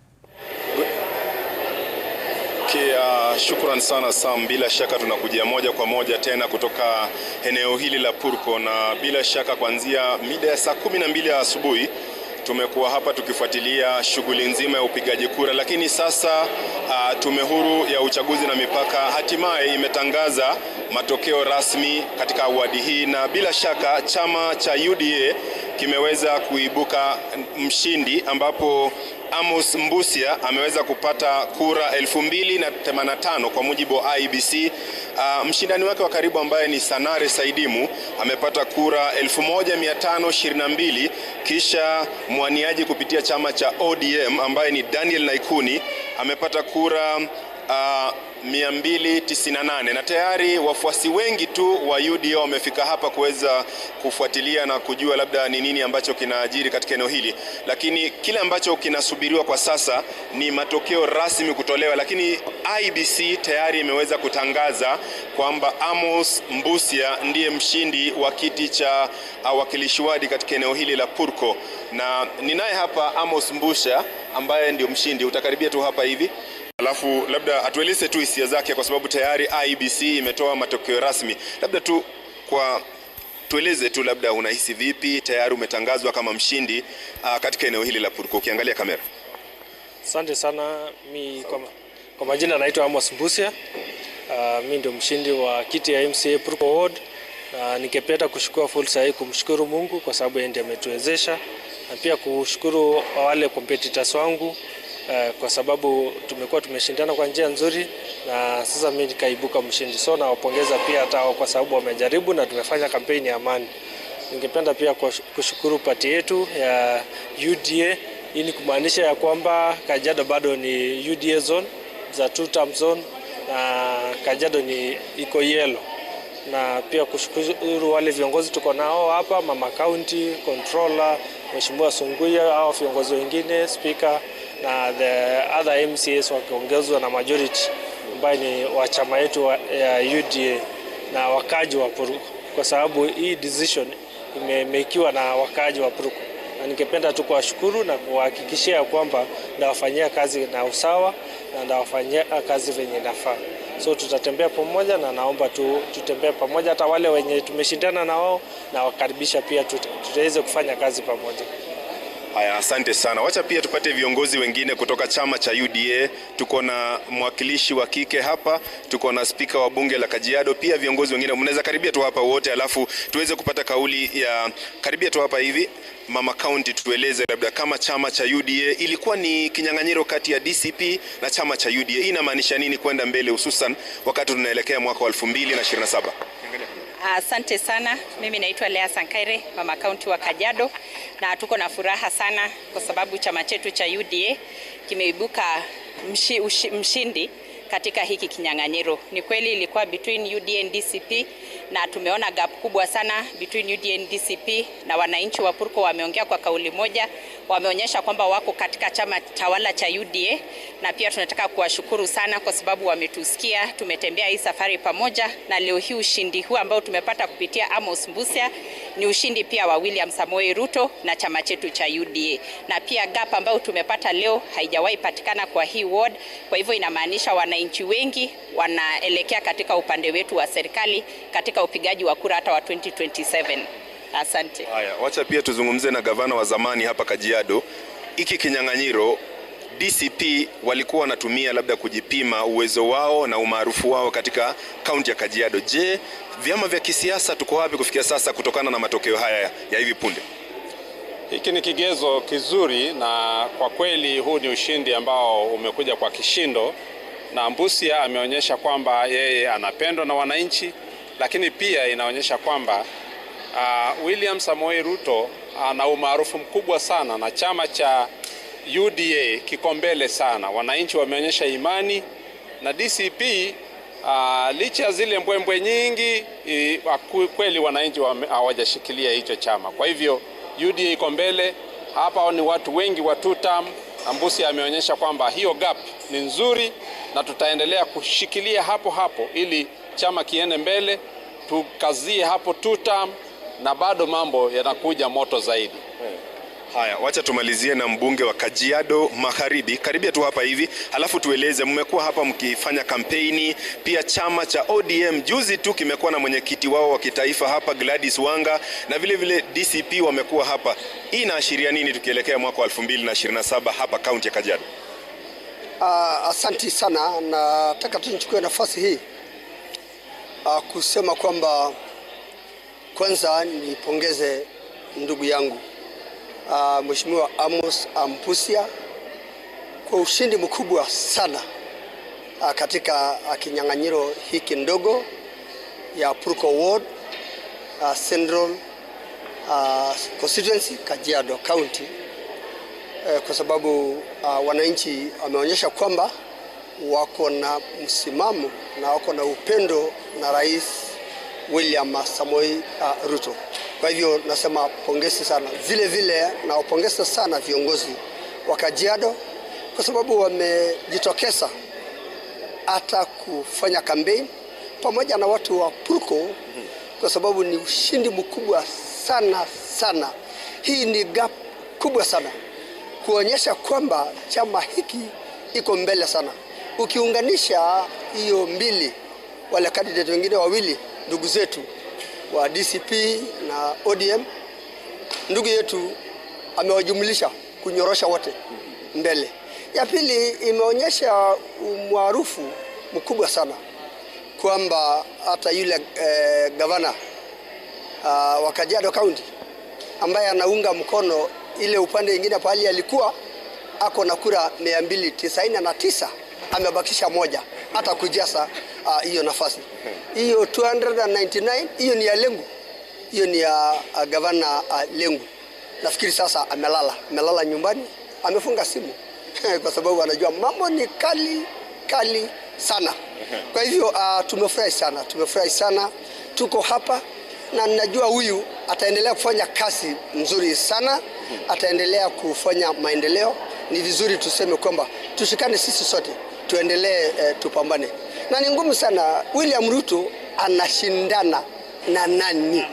Shukran sana Sam, bila shaka tunakujia moja kwa moja tena kutoka eneo hili la Purko, na bila shaka kuanzia mida ya saa 12 asubuhi tumekuwa hapa tukifuatilia shughuli nzima ya upigaji kura, lakini sasa tume huru ya uchaguzi na mipaka hatimaye imetangaza matokeo rasmi katika wadi hii, na bila shaka chama cha UDA kimeweza kuibuka mshindi, ambapo Amos Mbusia ameweza kupata kura 2085 kwa mujibu wa IEBC. Mshindani wake wa karibu ambaye ni Sanare Saidimu amepata kura 1522, kisha mwaniaji kupitia chama cha ODM ambaye ni Daniel Naikuni amepata kura 298, na tayari wafuasi wengi tu wa UDA wamefika hapa kuweza kufuatilia na kujua labda ni nini ambacho kinaajiri katika eneo hili. Lakini kile ambacho kinasubiriwa kwa sasa ni matokeo rasmi kutolewa, lakini IEBC tayari imeweza kutangaza kwamba Amos Mbusia ndiye mshindi wa kiti cha wakilishi wadi katika eneo hili la Purko, na ninaye hapa Amos Mbusia ambaye ndio mshindi. Utakaribia tu hapa hivi, alafu labda atueleze tu hisia zake, kwa sababu tayari IEBC imetoa matokeo rasmi. Labda tu tueleze tu, labda unahisi vipi, tayari umetangazwa kama mshindi katika eneo hili la Purko, ukiangalia kamera. Asante sana. Kwa majina naitwa Amos Mbusia. Mimi ndio mshindi wa kiti ya MCA Purko Ward. Ningependa kushukuru fursa hii kumshukuru Mungu kwa sababu yeye ndiye ametuwezesha, na pia kushukuru wale competitors wangu kwa sababu tumekuwa tumeshindana kwa njia nzuri, na sasa mimi nikaibuka mshindi. So nawapongeza pia hata kwa sababu wamejaribu na tumefanya kampeni ya amani. Ningependa pia kushukuru party yetu ya UDA. Hii ni kumaanisha ya kwamba Kajiado bado ni UDA zone za 2-term zone, na Kajiado ni iko yellow. Na pia kushukuru wale viongozi tuko nao hapa, Mama County, Controller, Mheshimiwa Sunguya, au viongozi wengine, Speaker, na the other MCAs wakiongezwa na majority ambaye ni wa chama yetu ya UDA na wakaji wa Purko, kwa sababu hii decision imemekiwa na wakaji wa Purko. na ningependa tu kuwashukuru na kuhakikishia kwamba ndawafanyia kazi na usawa na ndawafanyia kazi venye nafaa. So tutatembea pamoja na naomba tutembee pamoja, hata wale wenye tumeshindana na wao na wakaribisha pia tutaweze kufanya kazi pamoja. Haya, asante sana. Wacha pia tupate viongozi wengine kutoka chama cha UDA. Tuko na mwakilishi wa kike hapa, tuko na spika wa bunge la Kajiado, pia viongozi wengine. Mnaweza karibia tu hapa wote, alafu tuweze kupata kauli ya karibia tu hapa hivi. Mama County, tueleze labda kama chama cha UDA ilikuwa ni kinyang'anyiro kati ya DCP na chama cha UDA. Hii inamaanisha nini kwenda mbele, hususan wakati tunaelekea mwaka wa 2027? Asante sana. Mimi naitwa Lea Sankaire, Mama County wa Kajiado, na tuko na furaha sana kwa sababu chama chetu cha UDA kimeibuka mshindi katika hiki kinyang'anyiro. Ni kweli ilikuwa between UDA and DCP na tumeona gap kubwa sana between UDA and DCP, na wananchi wa Purko wameongea kwa kauli moja, wameonyesha kwamba wako katika chama tawala cha UDA, na pia tunataka kuwashukuru sana kwa sababu wametusikia. Tumetembea hii safari pamoja, na leo hii ushindi huu ambao tumepata kupitia Amos Mbusia ni ushindi pia wa William Samoei Ruto na chama chetu cha UDA, na pia gap ambao tumepata leo haijawahi patikana kwa hii ward. Kwa hivyo inamaanisha wananchi wengi wanaelekea katika upande wetu wa serikali katika upigaji wa kura hata wa 2027. Asante. Haya, wacha pia tuzungumze na gavana wa zamani hapa Kajiado. Hiki kinyang'anyiro DCP walikuwa wanatumia labda kujipima uwezo wao na umaarufu wao katika kaunti ya Kajiado. Je, vyama vya kisiasa tuko wapi kufikia sasa kutokana na matokeo haya ya hivi punde? Hiki ni kigezo kizuri, na kwa kweli huu ni ushindi ambao umekuja kwa kishindo, na Mbusia ameonyesha kwamba yeye anapendwa na wananchi, lakini pia inaonyesha kwamba William Samoei Ruto ana umaarufu mkubwa sana na chama cha UDA kiko mbele sana. Wananchi wameonyesha imani na DCP licha ya zile mbwembwe nyingi, kweli wananchi hawajashikilia hicho chama. Kwa hivyo UDA iko mbele hapa, ni watu wengi wa two term. Mbusia ameonyesha kwamba hiyo gap ni nzuri na tutaendelea kushikilia hapo ili chama kiende mbele, tukazie hapo two term, na bado mambo yanakuja moto zaidi. Haya, wacha tumalizie na mbunge wa Kajiado Magharibi. Karibia tu hapa hivi, halafu tueleze, mmekuwa hapa mkifanya kampeni, pia chama cha ODM juzi tu kimekuwa na mwenyekiti wao wa kitaifa hapa Gladys Wanga, na vile vile DCP wamekuwa hapa. Hii inaashiria nini tukielekea mwaka wa 2027 hapa kaunti ya Kajiado? Asanti sana, na nataka tuchukue nafasi hii kusema kwamba kwanza nipongeze ndugu yangu Mheshimiwa Amos Mbusia kwa ushindi mkubwa sana katika kinyang'anyiro hiki ndogo ya Purko Ward Central Constituency Kajiado County, kwa sababu wananchi wameonyesha kwamba wako na msimamo na wako na upendo na Rais William Samoei Ruto. Kwa hivyo nasema pongezi sana. Vile vile na upongeza sana viongozi wa Kajiado kwa sababu wamejitokeza hata kufanya kampeni pamoja na watu wa Purko, kwa sababu ni ushindi mkubwa sana. Hii ni gap kubwa sana kuonyesha kwamba chama hiki iko mbele sana. Ukiunganisha hiyo mbili, wale candidate wengine wawili ndugu zetu wa DCP na ODM, ndugu yetu amewajumlisha kunyorosha wote mbele. Ya pili, imeonyesha umaarufu mkubwa sana kwamba hata yule gavana wa Kajiado County ambaye anaunga mkono ile upande mwingine pale alikuwa ako na kura 299, amebakisha moja hata kujaza hiyo nafasi. Hiyo 299 hiyo ni ya Lengu, hiyo ni ya gavana Lengu. Nafikiri sasa amelala nyumbani, amefunga simu kwa sababu anajua mambo ni kali sana. Kwa hivyo tumefurahi sana, tuko hapa na ninajua huyu ataendelea kufanya kazi nzuri sana, ataendelea kufanya maendeleo. Ni vizuri tuseme kwamba tushikane sisi sote, tuendelee tupambane. Na ni ngumu sana. William Ruto anashindana na nani?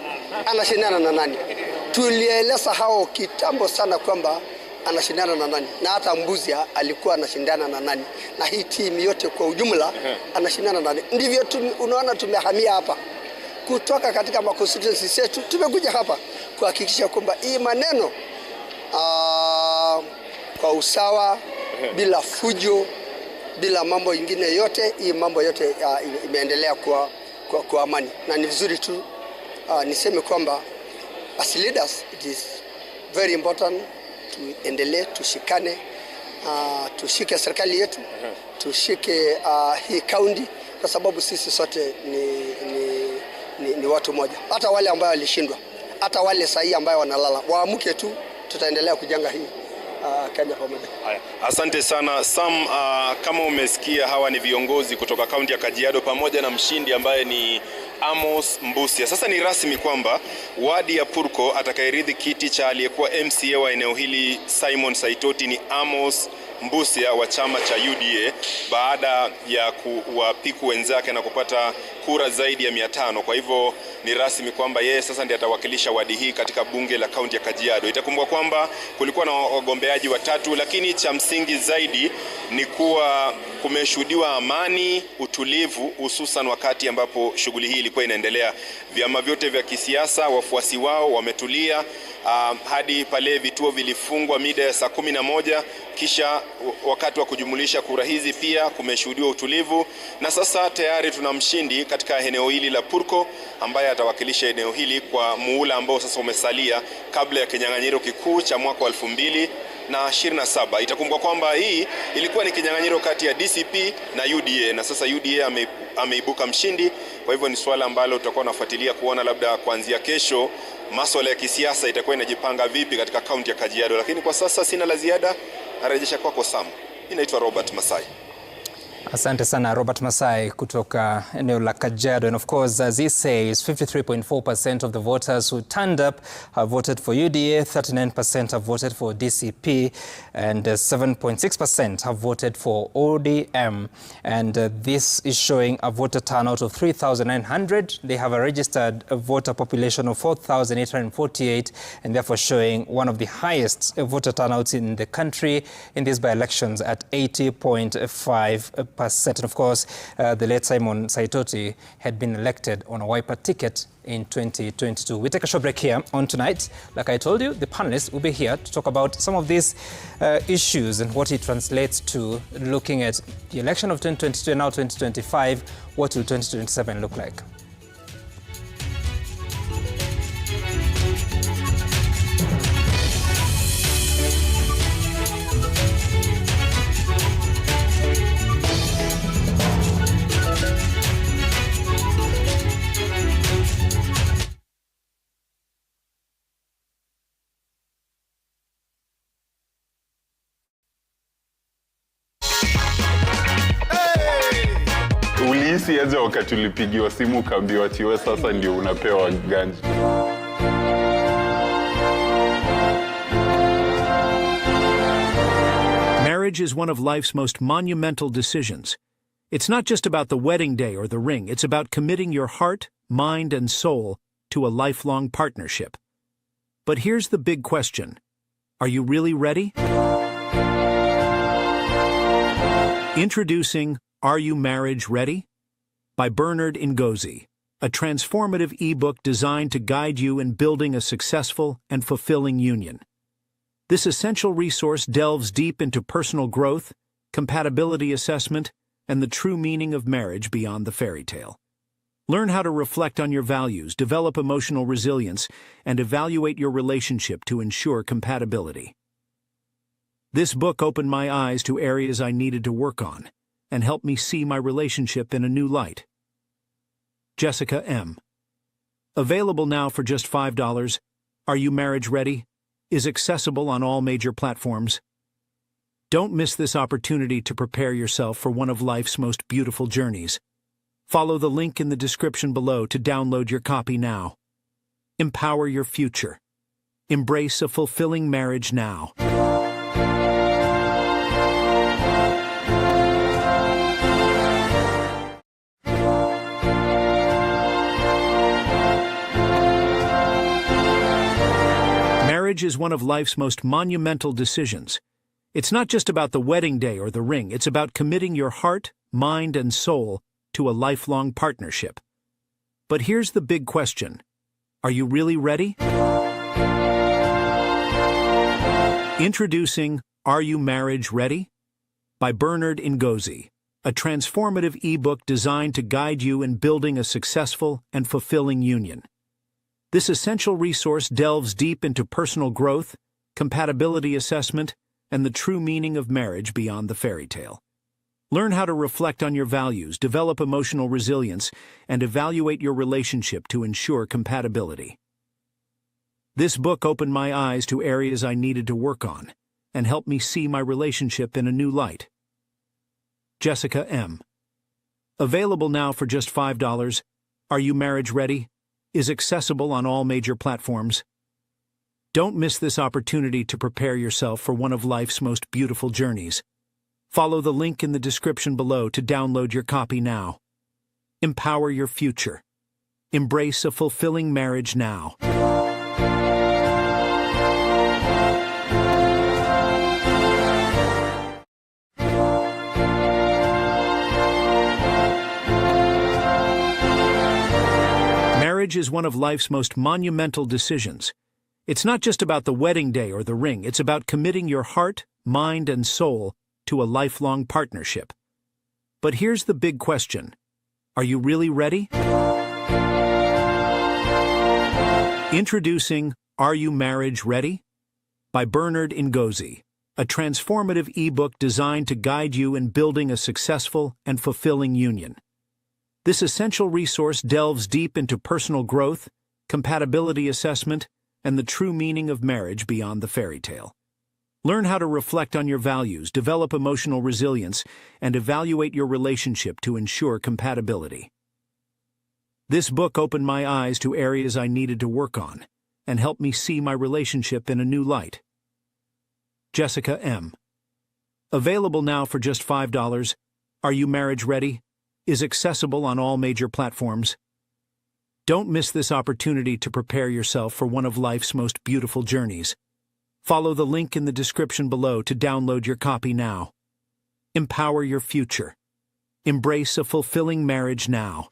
Tulieleza hao kitambo sana kwamba anashindana na nani, na hata mbuzi alikuwa anashindana na nani, na hii timu yote kwa ujumla anashindana na nani. Ndivyo unaona tumehamia hapa kutoka katika constituency zetu, tumekuja hapa kuhakikisha kwamba hii maneno kwa usawa, bila fujo, bila mambo ingine yote, hii mambo yote imeendelea kwa amani, na ni vizuri tu niseme kwamba as leaders it is very important tuendelee, tushikane, tushike serikali yetu, tushike hii county, kwa sababu sisi sote ni watu moja. Hata wale ambao walishindwa, hata wale sahi ambao wanalala, waamuke tu, tutaendelea kujenga hii Kenya pamoja. Asante sana Sam. Kama umesikia, hawa ni viongozi kutoka kaunti ya Kajiado pamoja na mshindi ambaye ni Amos Mbusia. Sasa ni rasmi kwamba wadi ya Purko atakayeridhi kiti cha aliyekuwa MCA wa eneo hili Simon Saitoti ni Amos Mbusia wa chama cha UDA baada ya kuwapiku wenzake na kupata kura zaidi ya 500. Kwa hivyo ni rasmi kwamba yeye sasa ndiye atawakilisha wadi hii katika bunge la kaunti ya Kajiado. Itakumbukwa kwamba kulikuwa na wagombeaji watatu, lakini cha msingi zaidi ni kuwa kumeshuhudiwa amani, utulivu, hususan wakati ambapo shughuli hii ilikuwa inaendelea. Vyama vyote vya kisiasa, wafuasi wao wametulia hadi pale vituo vilifungwa mida ya saa 11. Kisha wakati wa kujumulisha kura hizi pia kumeshuhudiwa utulivu, na sasa tayari tuna mshindi katika eneo hili la Purko ambaye atawakilisha eneo hili kwa muhula ambao sasa umesalia kabla ya kinyang'anyiro kikuu cha mwaka 2027. Itakumbukwa kwamba hii ilikuwa ni kinyang'anyiro kati ya DCP na UDA, na sasa UDA ameibuka mshindi. Kwa hivyo ni swala ambalo tutakuwa nafuatilia kuona labda kuanzia kesho masuala ya kisiasa itakuwa inajipanga vipi katika kaunti ya Kajiado. Lakini kwa sasa sina la ziada, narejesha kwako Sam. Mimi naitwa Robert Masai. Asante sana Robert Masai kutoka eneo la Kajiado. And of course, as he says, 53.4% of the voters who turned up have voted for UDA, 39% have voted for DCP, and 7.6% have voted for ODM. And this is showing a voter turnout of 3,900. They have a registered voter population of 4,848, and therefore showing one of the highest voter turnouts in the country in these by-elections at 80.5%. And of course, the late Simon Saitoti had been elected on a Wiper ticket in 2022. We take a short break here on Tonight. Like I told you, the panelists will be here to talk about some of these issues and what it translates to, looking at the election of 2022 and now 2025. What will 2027 look like? Ulihisi aje wakati ulipigiwa simu ukaambiwa ati wewe sasa ndio unapewa ganji? Marriage is one of life's most monumental decisions. It's not just about the wedding day or the ring. It's about committing your heart, mind, and soul to a lifelong partnership. But here's the big question. Are you really ready? Introducing Are You Marriage Ready? By Bernard Ngozi, a transformative ebook designed to guide you in building a successful and fulfilling union. This essential resource delves deep into personal growth, compatibility assessment, and the true meaning of marriage beyond the fairy tale. Learn how to reflect on your values, develop emotional resilience, and evaluate your relationship to ensure compatibility. This book opened my eyes to areas I needed to work on and helped me see my relationship in a new light. Jessica M. Available now for just $5, Are You Marriage Ready? Is accessible on all major platforms. Don't miss this opportunity to prepare yourself for one of life's most beautiful journeys. Follow the link in the description below to download your copy now. Empower your future. Embrace a fulfilling marriage now. Marriage is one of life's most monumental decisions. It's not just about the wedding day or the ring, it's about committing your heart, mind, and soul to a lifelong partnership. But here's the big question. Are you really ready? Introducing Are You Marriage Ready? By Bernard Ngozi, a transformative ebook designed to guide you in building a successful and fulfilling union. This essential resource delves deep into personal growth, compatibility assessment, and the true meaning of marriage beyond the fairy tale. Learn how to reflect on your values, develop emotional resilience, and evaluate your relationship to ensure compatibility. This book opened my eyes to areas I needed to work on and helped me see my relationship in a new light. Jessica M. Available now for just $5, Are You Marriage Ready? Is accessible on all major platforms. Don't miss this opportunity to prepare yourself for one of life's most beautiful journeys. Follow the link in the description below to download your copy now. Empower your future. Embrace a fulfilling marriage now. Marriage is one of life's most monumental decisions. It's not just about the wedding day or the ring, it's about committing your heart, mind, and soul to a lifelong partnership. But here's the big question. Are you really ready? Introducing Are You Marriage Ready? By Bernard Ngozi, a transformative ebook designed to guide you in building a successful and fulfilling union. This essential resource delves deep into personal growth, compatibility assessment, and the true meaning of marriage beyond the fairy tale. Learn how to reflect on your values, develop emotional resilience, and evaluate your relationship to ensure compatibility. This book opened my eyes to areas I needed to work on and helped me see my relationship in a new light. Jessica M. Available now for just $5, Are You Marriage Ready? Is accessible on all major platforms. Don't miss this opportunity to prepare yourself for one of life's most beautiful journeys. Follow the link in the description below to download your copy now. Empower your future. Embrace a fulfilling marriage now.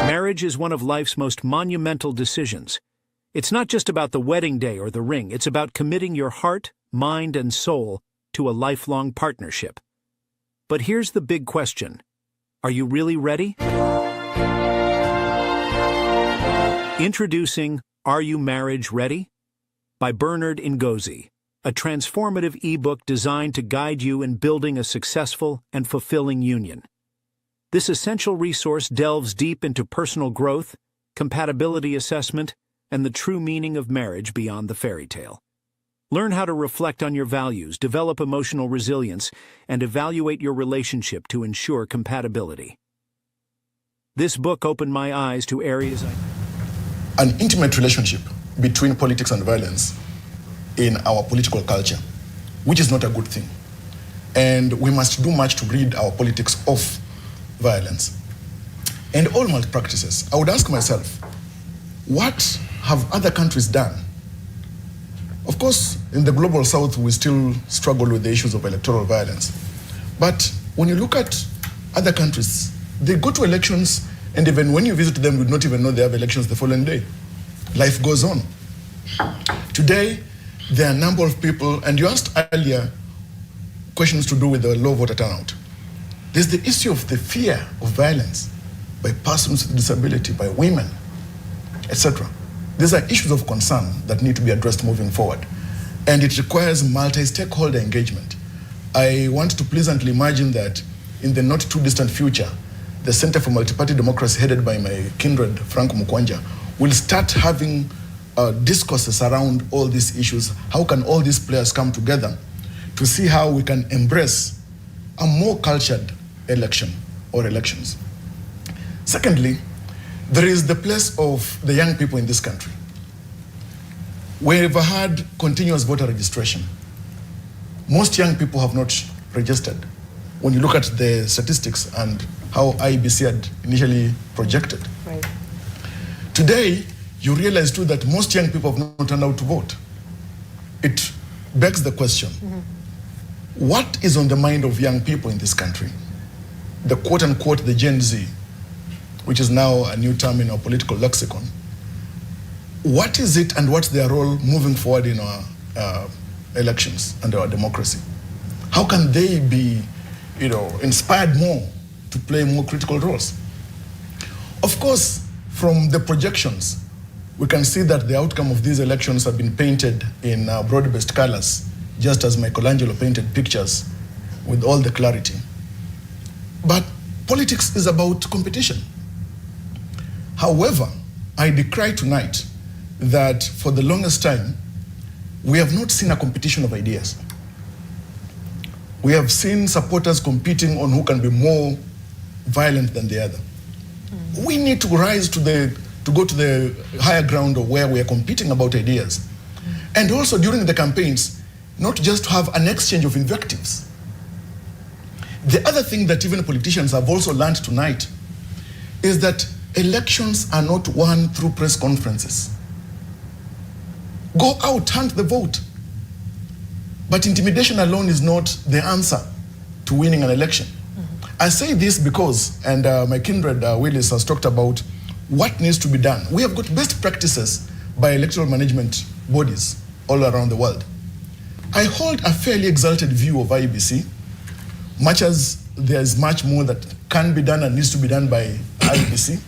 Marriage is one of life's most monumental decisions. It's not just about the wedding day or the ring, it's about committing your heart, mind, and soul to a lifelong partnership. But here's the big question. Are you really ready? Introducing Are You Marriage Ready? By Bernard Ngozi, a transformative ebook designed to guide you in building a successful and fulfilling union. This essential resource delves deep into personal growth, compatibility assessment, and the true meaning of marriage beyond the fairy tale. Learn how to reflect on your values, develop emotional resilience, and evaluate your relationship to ensure compatibility. This book opened my eyes to areas An intimate relationship between politics and violence in our political culture, which is not a good thing. And we must do much to rid our politics of violence and all malpractices. I would ask myself, what have other countries done? Of course, in the global south, we still struggle with the issues of electoral violence. But when you look at other countries, they go to elections, and even when you visit them, you would not even know they have elections the following day. Life goes on. Today, there are a number of people, and you asked earlier questions to do with the low voter turnout. There's the issue of the fear of violence by persons with disability, by women, etc. These are issues of concern that need to be addressed moving forward. And it requires multi-stakeholder engagement. I want to pleasantly imagine that in the not too distant future, the Center for Multi-Party Democracy, headed by my kindred, Frank Mukwanja, will start having discourses around all these issues. How can all these players come together to see how we can embrace a more cultured election or elections? Secondly, there is the place of the young people in this country. We've had continuous voter registration. Most young people have not registered. When you look at the statistics and how IEBC had initially projected. Right. Today, you realize too that most young people have not turned out to vote. It begs the question, what is on the mind of young people in this country? The quote unquote, the Gen Z, which is now a new term in our political lexicon. What is it and what's their role moving forward in our elections and our democracy? How can they be, inspired more to play more critical roles? Of course, from the projections, we can see that the outcome of these elections have been painted in broad-based colors, just as Michelangelo painted pictures with all the clarity. But politics is about competition. However, I decry tonight that for the longest time, we have not seen a competition of ideas. We have seen supporters competing on who can be more violent than the other. We need to rise to go to the higher ground of where we are competing about ideas. And also during the campaigns, not just to have an exchange of invectives. The other thing that even politicians have also learned tonight is that elections are not won through press conferences. Go out, hunt the vote. But intimidation alone is not the answer to winning an election. I say this because, and my kindred Willis has talked about what needs to be done. We have got best practices by electoral management bodies all around the world. I hold a fairly exalted view of IEBC, much as there is much more that can be done and needs to be done by IEBC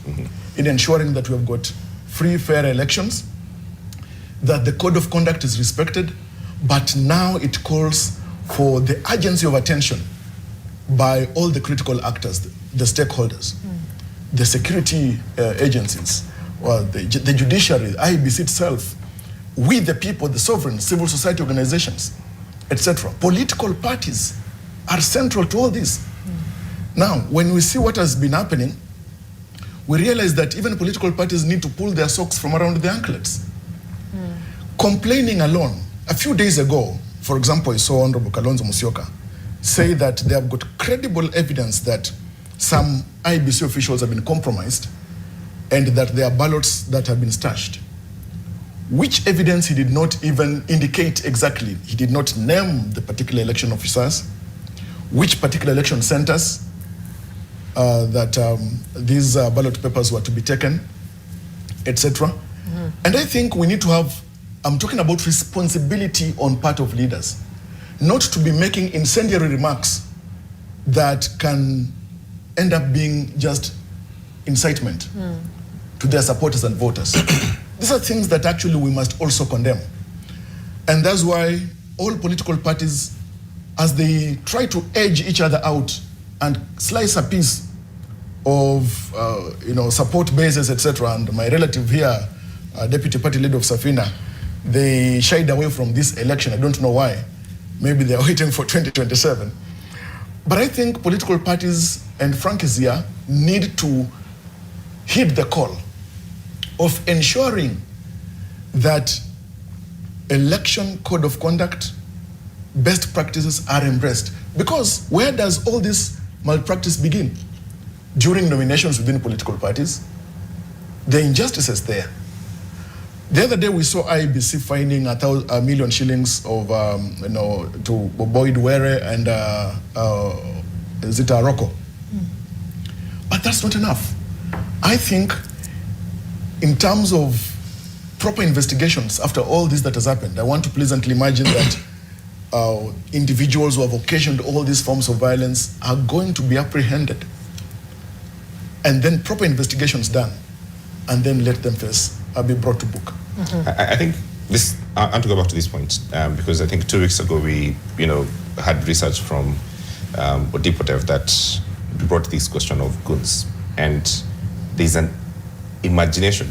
in ensuring that we have got free, fair elections, that the code of conduct is respected, but now it calls for the urgency of attention by all the critical actors, the stakeholders, the security agencies, or the judiciary, IEBC itself, we the people, the sovereign, civil society organizations, etc. Political parties are central to all this. Now, when we see what has been happening, we realize that even political parties need to pull their socks from around the anklets. Complaining alone. A few days ago, for example, I saw Honorable Kalonzo Musyoka say that they have got credible evidence that some IEBC officials have been compromised and that there are ballots that have been stashed. Which evidence he did not even indicate exactly. He did not name the particular election officers, which particular election centers that these ballot papers were to be taken, etc. And I think we need to have, I'm talking about responsibility on part of leaders, not to be making incendiary remarks that can end up being just incitement to their supporters and voters. These are things that actually we must also condemn. And that's why all political parties, as they try to edge each other out and slice a piece of support bases, etc. And my relative here, Deputy Party Leader of Safina, they shied away from this election. I don't know why. Maybe they're waiting for 2027. But I think political parties and Frank is here need to heed the call of ensuring that election code of conduct, best practices are embraced. Because where does all this malpractice begin? During nominations within political parties, the injustices there. The other day we saw IEBC finding 1 million shillings of, to Boyd Were and Zita Rocco. But that's not enough. I think in terms of proper investigations after all this that has happened, I want to pleasantly imagine that individuals who have occasioned all these forms of violence are going to be apprehended. And then proper investigations done, and then let them be brought to book. I think this, I want to go back to this point, because I think 2 weeks ago we, had research from Odipotev that brought this question of goons. And there's an imagination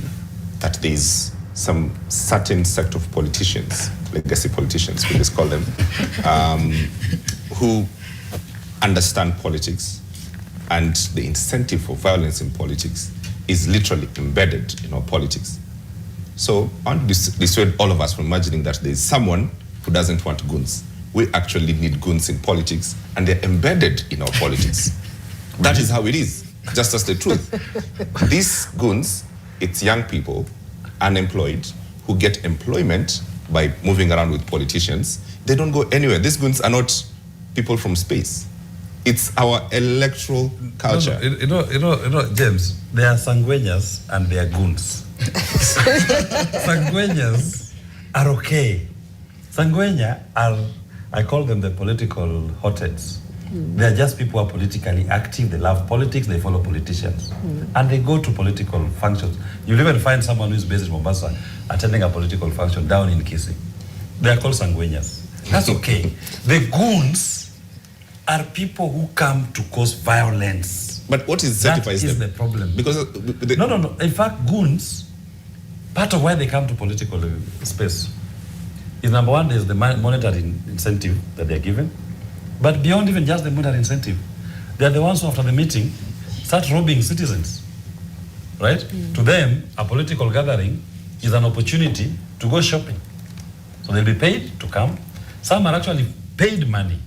that there's some certain sect of politicians, legacy politicians, we just call them, who understand politics, and the incentive for violence in politics is literally embedded in our politics. So I want to dissuade all of us from imagining that there's someone who doesn't want goons. we actually need goons in politics, and they're embedded in our politics. That is how it is, just as the truth. These goons, it's young people, unemployed, who get employment by moving around with politicians. They don't go anywhere. These goons are not people from space. It's our electoral culture. No, you know, James, there are sangueñas and there are goons. Sangueñas are okay. Sangueña are, I call them the political hotheads. They're just people who are politically active, they love politics, they follow politicians. And they go to political functions. You'll even find someone who's based in Mombasa attending a political function down in Kisii. They are called sangueñas. That's okay. The goons are people who come to cause violence. But what is certifies them? That is the problem. Because no. In fact, goons, part of why they come to political space is, number one, is the monetary incentive that they're given. But beyond even just the monetary incentive, they're the ones who, after the meeting, start robbing citizens, right? To them, a political gathering is an opportunity to go shopping. So they'll be paid to come. Some are actually paid money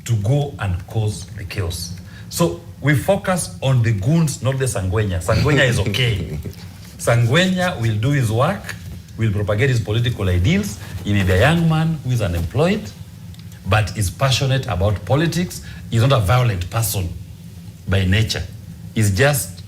to go and cause the chaos. So we focus on the goons, not the sangueña. Sangueña is okay. Sangueña will do his work, will propagate his political ideals. He is a young man who is unemployed, but is passionate about politics. He's not a violent person by nature. He's just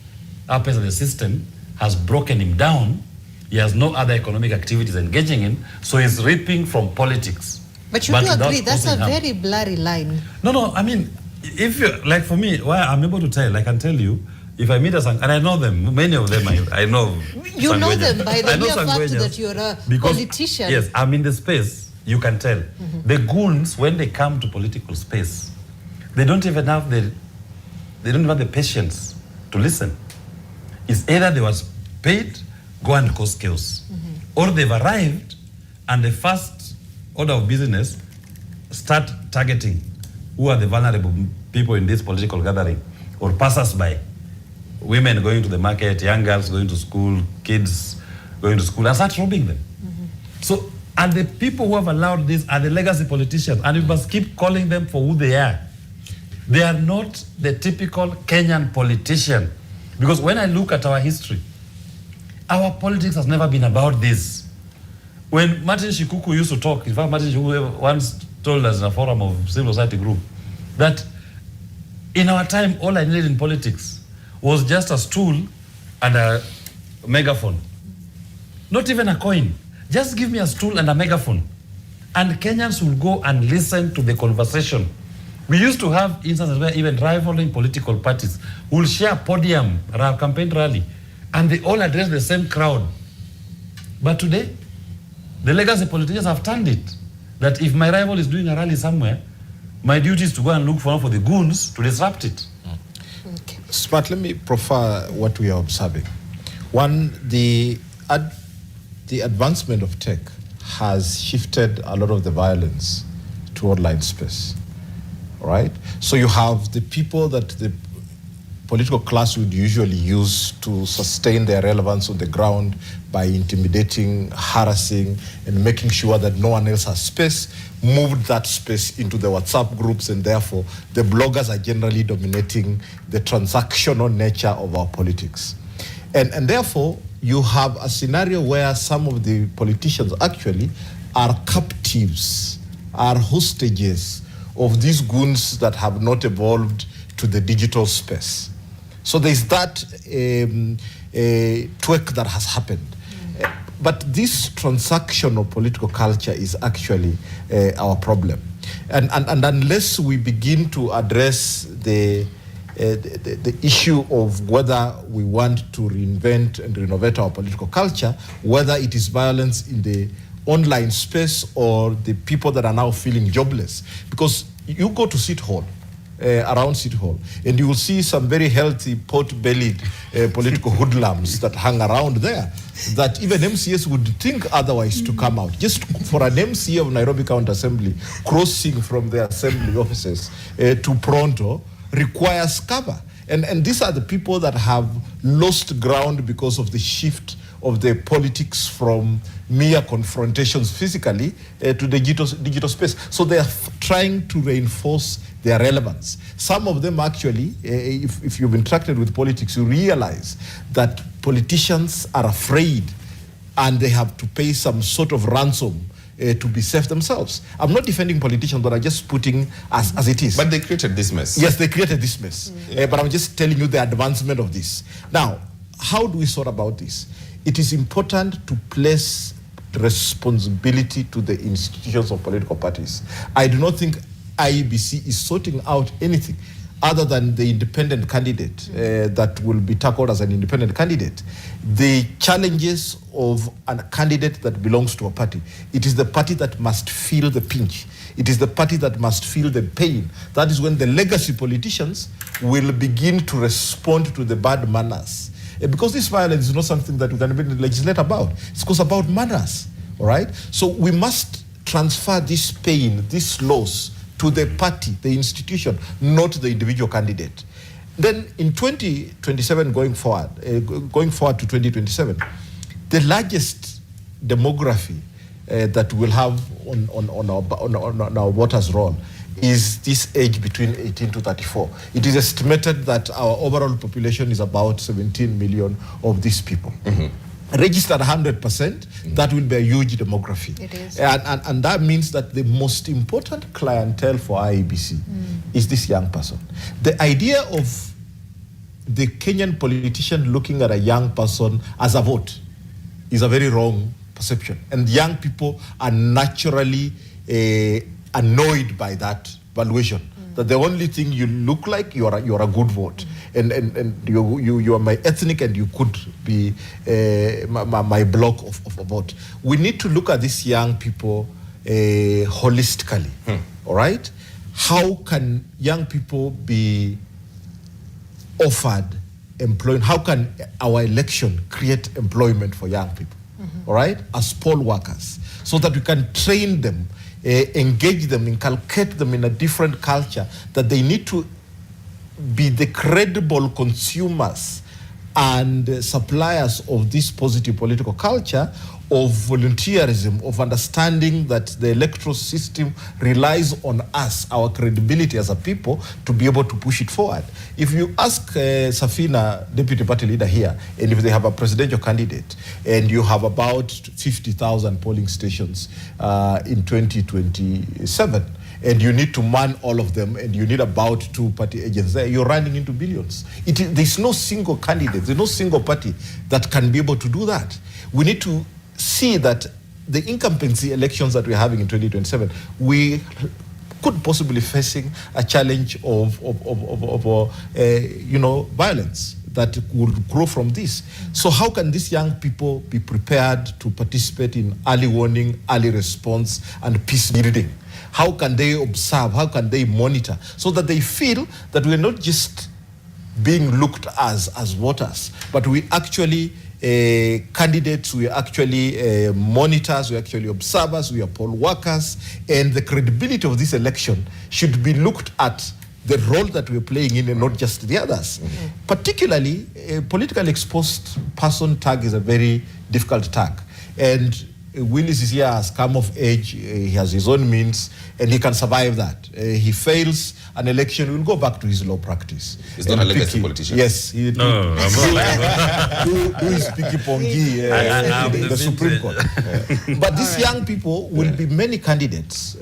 happens that the system has broken him down. He has no other economic activities engaging in, so he's reaping from politics. But you do agree, that's a very blurry line. No, I mean, if you, like for me, why I'm able to tell, I can tell you, if I meet a sang, and I know them, many of them I know. You know them by the mere fact that you're a politician. Yes, I'm in the space, you can tell. The goons, when they come to political space, they don't even have the patience to listen. It's either they was paid, go and cause chaos, or they've arrived and the first order of business start targeting who are the vulnerable people in this political gathering, or passers-by, women going to the market, young girls going to school, kids going to school, and start robbing them. So, and the people who have allowed this are the legacy politicians, and we must keep calling them for who they are. They are not the typical Kenyan politician. Because when I look at our history, our politics has never been about this. When Martin Shikuku used to talk, in fact, Martin Shikuku once told us in a forum of civil society group that in our time, all I needed in politics was just a stool and a megaphone. Not even a coin. Just give me a stool and a megaphone. And Kenyans will go and listen to the conversation. We used to have instances where even rivaling political parties will share a podium, a campaign rally, and they all address the same crowd. But today, the legacy politicians have turned it, that if my rival is doing a rally somewhere, my duty is to go and look for the goons to disrupt it. Okay. Smart, let me profile what we are observing. One, the advancement of tech has shifted a lot of the violence to online space, right? So you have the people that the political class would usually use to sustain their relevance on the ground by intimidating, harassing, and making sure that no one else has space, moved that space into the WhatsApp groups, and therefore the bloggers are generally dominating the transactional nature of our politics. And therefore, you have a scenario where some of the politicians actually are captives, are hostages of these goons that have not evolved to the digital space. So there's that twerk that has happened. But this transactional political culture is actually our problem. And unless we begin to address the issue of whether we want to reinvent and renovate our political culture, whether it is violence in the online space or the people that are now feeling jobless. Because you go to City Hall, around City Hall, and you will see some very healthy, pot-bellied political hoodlums that hang around there, that even MCS would think otherwise to come out. Just for an MC of Nairobi County Assembly crossing from the assembly offices to Pronto requires cover. And these are the people that have lost ground because of the shift of the politics from mere confrontations physically to the digital space. So they are trying to reinforce their relevance. Some of them actually, if you've interacted with politics, you realize that politicians are afraid and they have to pay some sort of ransom to be safe themselves. I'm not defending politicians, but I'm just putting as it is. But they created this mess. Yes, they created this mess. But I'm just telling you the advancement of this. Now, how do we sort about this? It is important to place responsibility to the institutions of political parties. I do not think IEBC is sorting out anything other than the independent candidate that will be tackled as an independent candidate. The challenges of a candidate that belongs to a party, it is the party that must feel the pinch. It is the party that must feel the pain. That is when the legacy politicians will begin to respond to the bad manners. Because this violence is not something that we can even legislate about. It's about manners, all right? So we must transfer this pain, this loss, to the party, the institution, not the individual candidate. Then in 2027 going forward to 2027, the largest demography that we'll have on our voters' roll is this age between 18 to 34. It is estimated that our overall population is about 17 million of these people. Registered 100%, that will be a huge demography. It is. And that means that the most important clientele for IEBC is this young person. The idea of the Kenyan politician looking at a young person as a vote is a very wrong perception. And young people are naturally annoyed by that valuation. That the only thing you look like, you're a good vote. And you are my ethnic and you could be my block of a vote. We need to look at these young people holistically, all right? How can young people be offered employment? How can our election create employment for young people, all right? As poll workers, so that we can train them, engage them, inculcate them in a different culture, that they need to be the credible consumers and suppliers of this positive political culture of volunteerism, of understanding that the electoral system relies on us, our credibility as a people, to be able to push it forward. If you ask Safina, deputy party leader here, and if they have a presidential candidate, and you have about 50,000 polling stations in 2027, and you need to man all of them, and you need about 2 party agents there, you're running into billions. There's no single candidate, there's no single party that can be able to do that. We need to see that the incumbency elections that we're having in 2027, we could possibly facing a challenge of violence that will grow from this. So how can these young people be prepared to participate in early warning, early response, and peace building? How can they observe? How can they monitor? So that they feel that we're not just being looked as voters, but we actually candidates, we are actually monitors, we are actually observers, we are poll workers, and the credibility of this election should be looked at the role that we're playing in and not just the others. Particularly, a politically exposed person tag is a very difficult tag. And Willis is here, has come of age, he has his own means, and he can survive that. He fails an election, he will go back to his law practice. He's not a legacy politician. Yes. No, do his picky pongi in the Supreme Court. But these young people will be many candidates,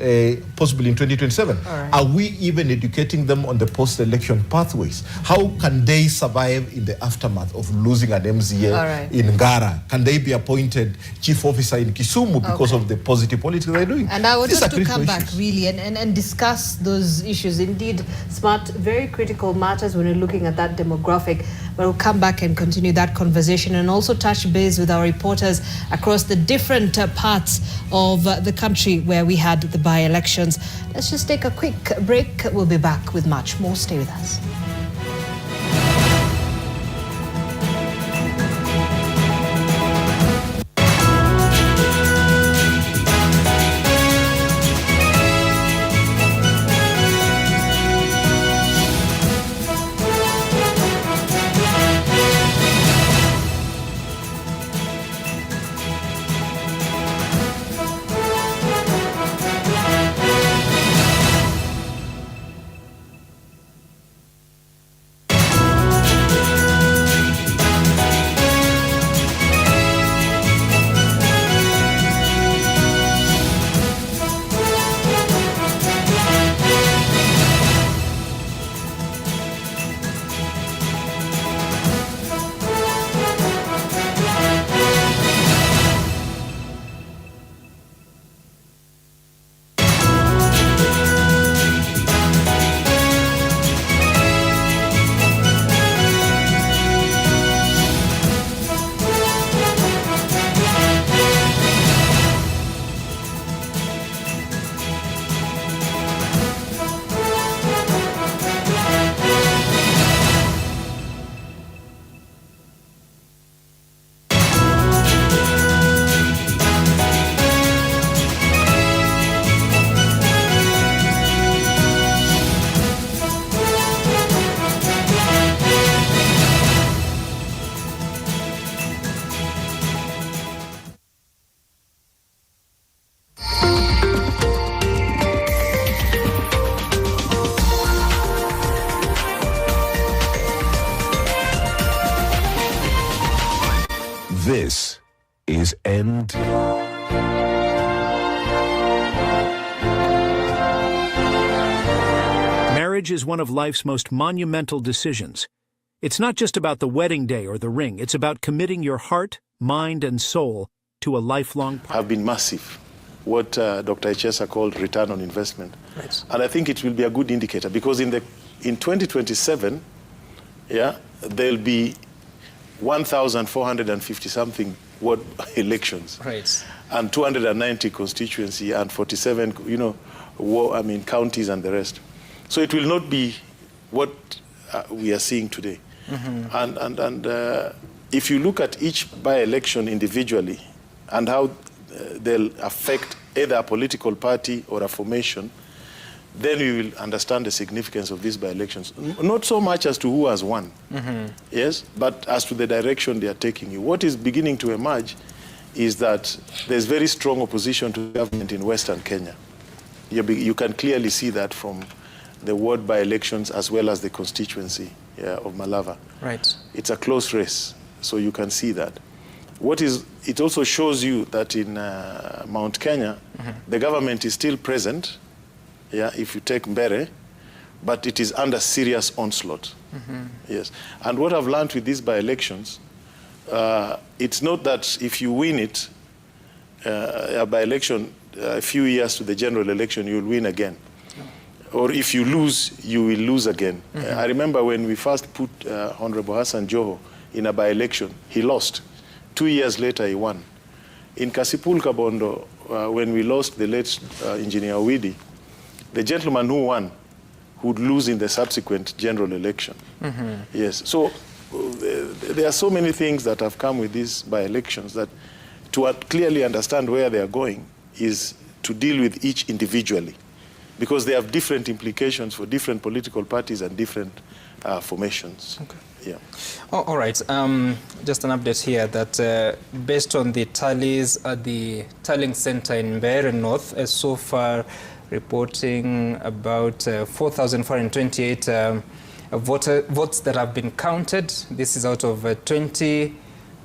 possibly in 2027. Are we even educating them on the post-election pathways? How can they survive in the aftermath of losing an MCA in Ngara? Can they be appointed chief officer in Kisumu because of the positive politics they're doing? And I would like to come back issues. really and discuss those issues. Indeed, smart, very critical matters when you're looking at that demographic. But we'll come back and continue that conversation and also touch base with our reporters across the different parts of the country where we had the by-elections. Let's just take a quick break. We'll be back with much more. Stay with us. This is End. Marriage is one of life's most monumental decisions. It's not just about the wedding day or the ring. It's about committing your heart, mind, and soul to a lifelong partnership. Have been massive, what Dr. Echesa called return on investment. Right. And I think it will be a good indicator because in 2027, there'll be 1,450 something ward elections. Right. And 290 constituency and 47, counties and the rest. So it will not be what we are seeing today. Mm-hmm. And if you look at each by-election individually and how they'll affect either a political party or a formation, then we will understand the significance of these by-elections. Not so much as to who has won, yes, but as to the direction they are taking you. What is beginning to emerge is that there's very strong opposition to government in Western Kenya. You can clearly see that from the ward by-elections as well as the constituency of Malava. Right. It's a close race, so you can see that. It also shows you that in Mount Kenya, the government is still present, if you take Mbere, but it is under serious onslaught. Yes. And what I've learned with these by-elections, it's not that if you win it, a by-election, a few years to the general election, you'll win again. Or if you lose, you will lose again. I remember when we first put Honorable Hassan Joho in a by-election, he lost. 2 years later, he won. In Kasipul Kabondo, when we lost the late Engineer Widi, the gentleman who won would lose in the subsequent general election. Yes. So there are so many things that have come with these by-elections that to clearly understand where they are going is to deal with each individually, because they have different implications for different political parties and different formations. Okay. Yeah. Oh, all right. Just an update here that based on the tallies at the tallying center in Mbeere North, so far reporting about 4,428 votes that have been counted. This is out of 20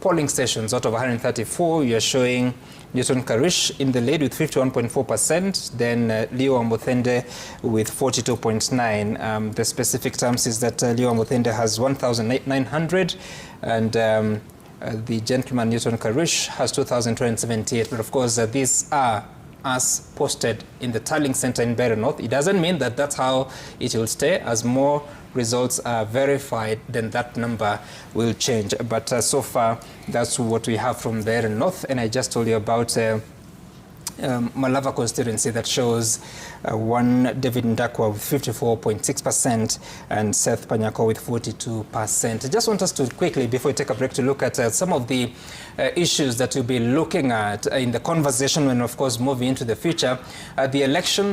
polling stations out of 134. You are showing Newton Karish in the lead with 51.4%, then Leo Ambothende with 42.9%. The specific terms is that Leo Ambothende has 1,900 and the gentleman Newton Karish has 2,278. But of course, these are as posted in the tallying center in Mbeere North. It doesn't mean that that's how it will stay. As more results are verified, then that number will change. But so far, that's what we have from Mbeere North. And I just told you about Malava constituency that shows one David Ndakwa with 54.6% and Seth Panyako with 42%. I just want us to quickly, before we take a break, to look at some of the issues that we'll be looking at in the conversation when, of course, moving into the future. The elections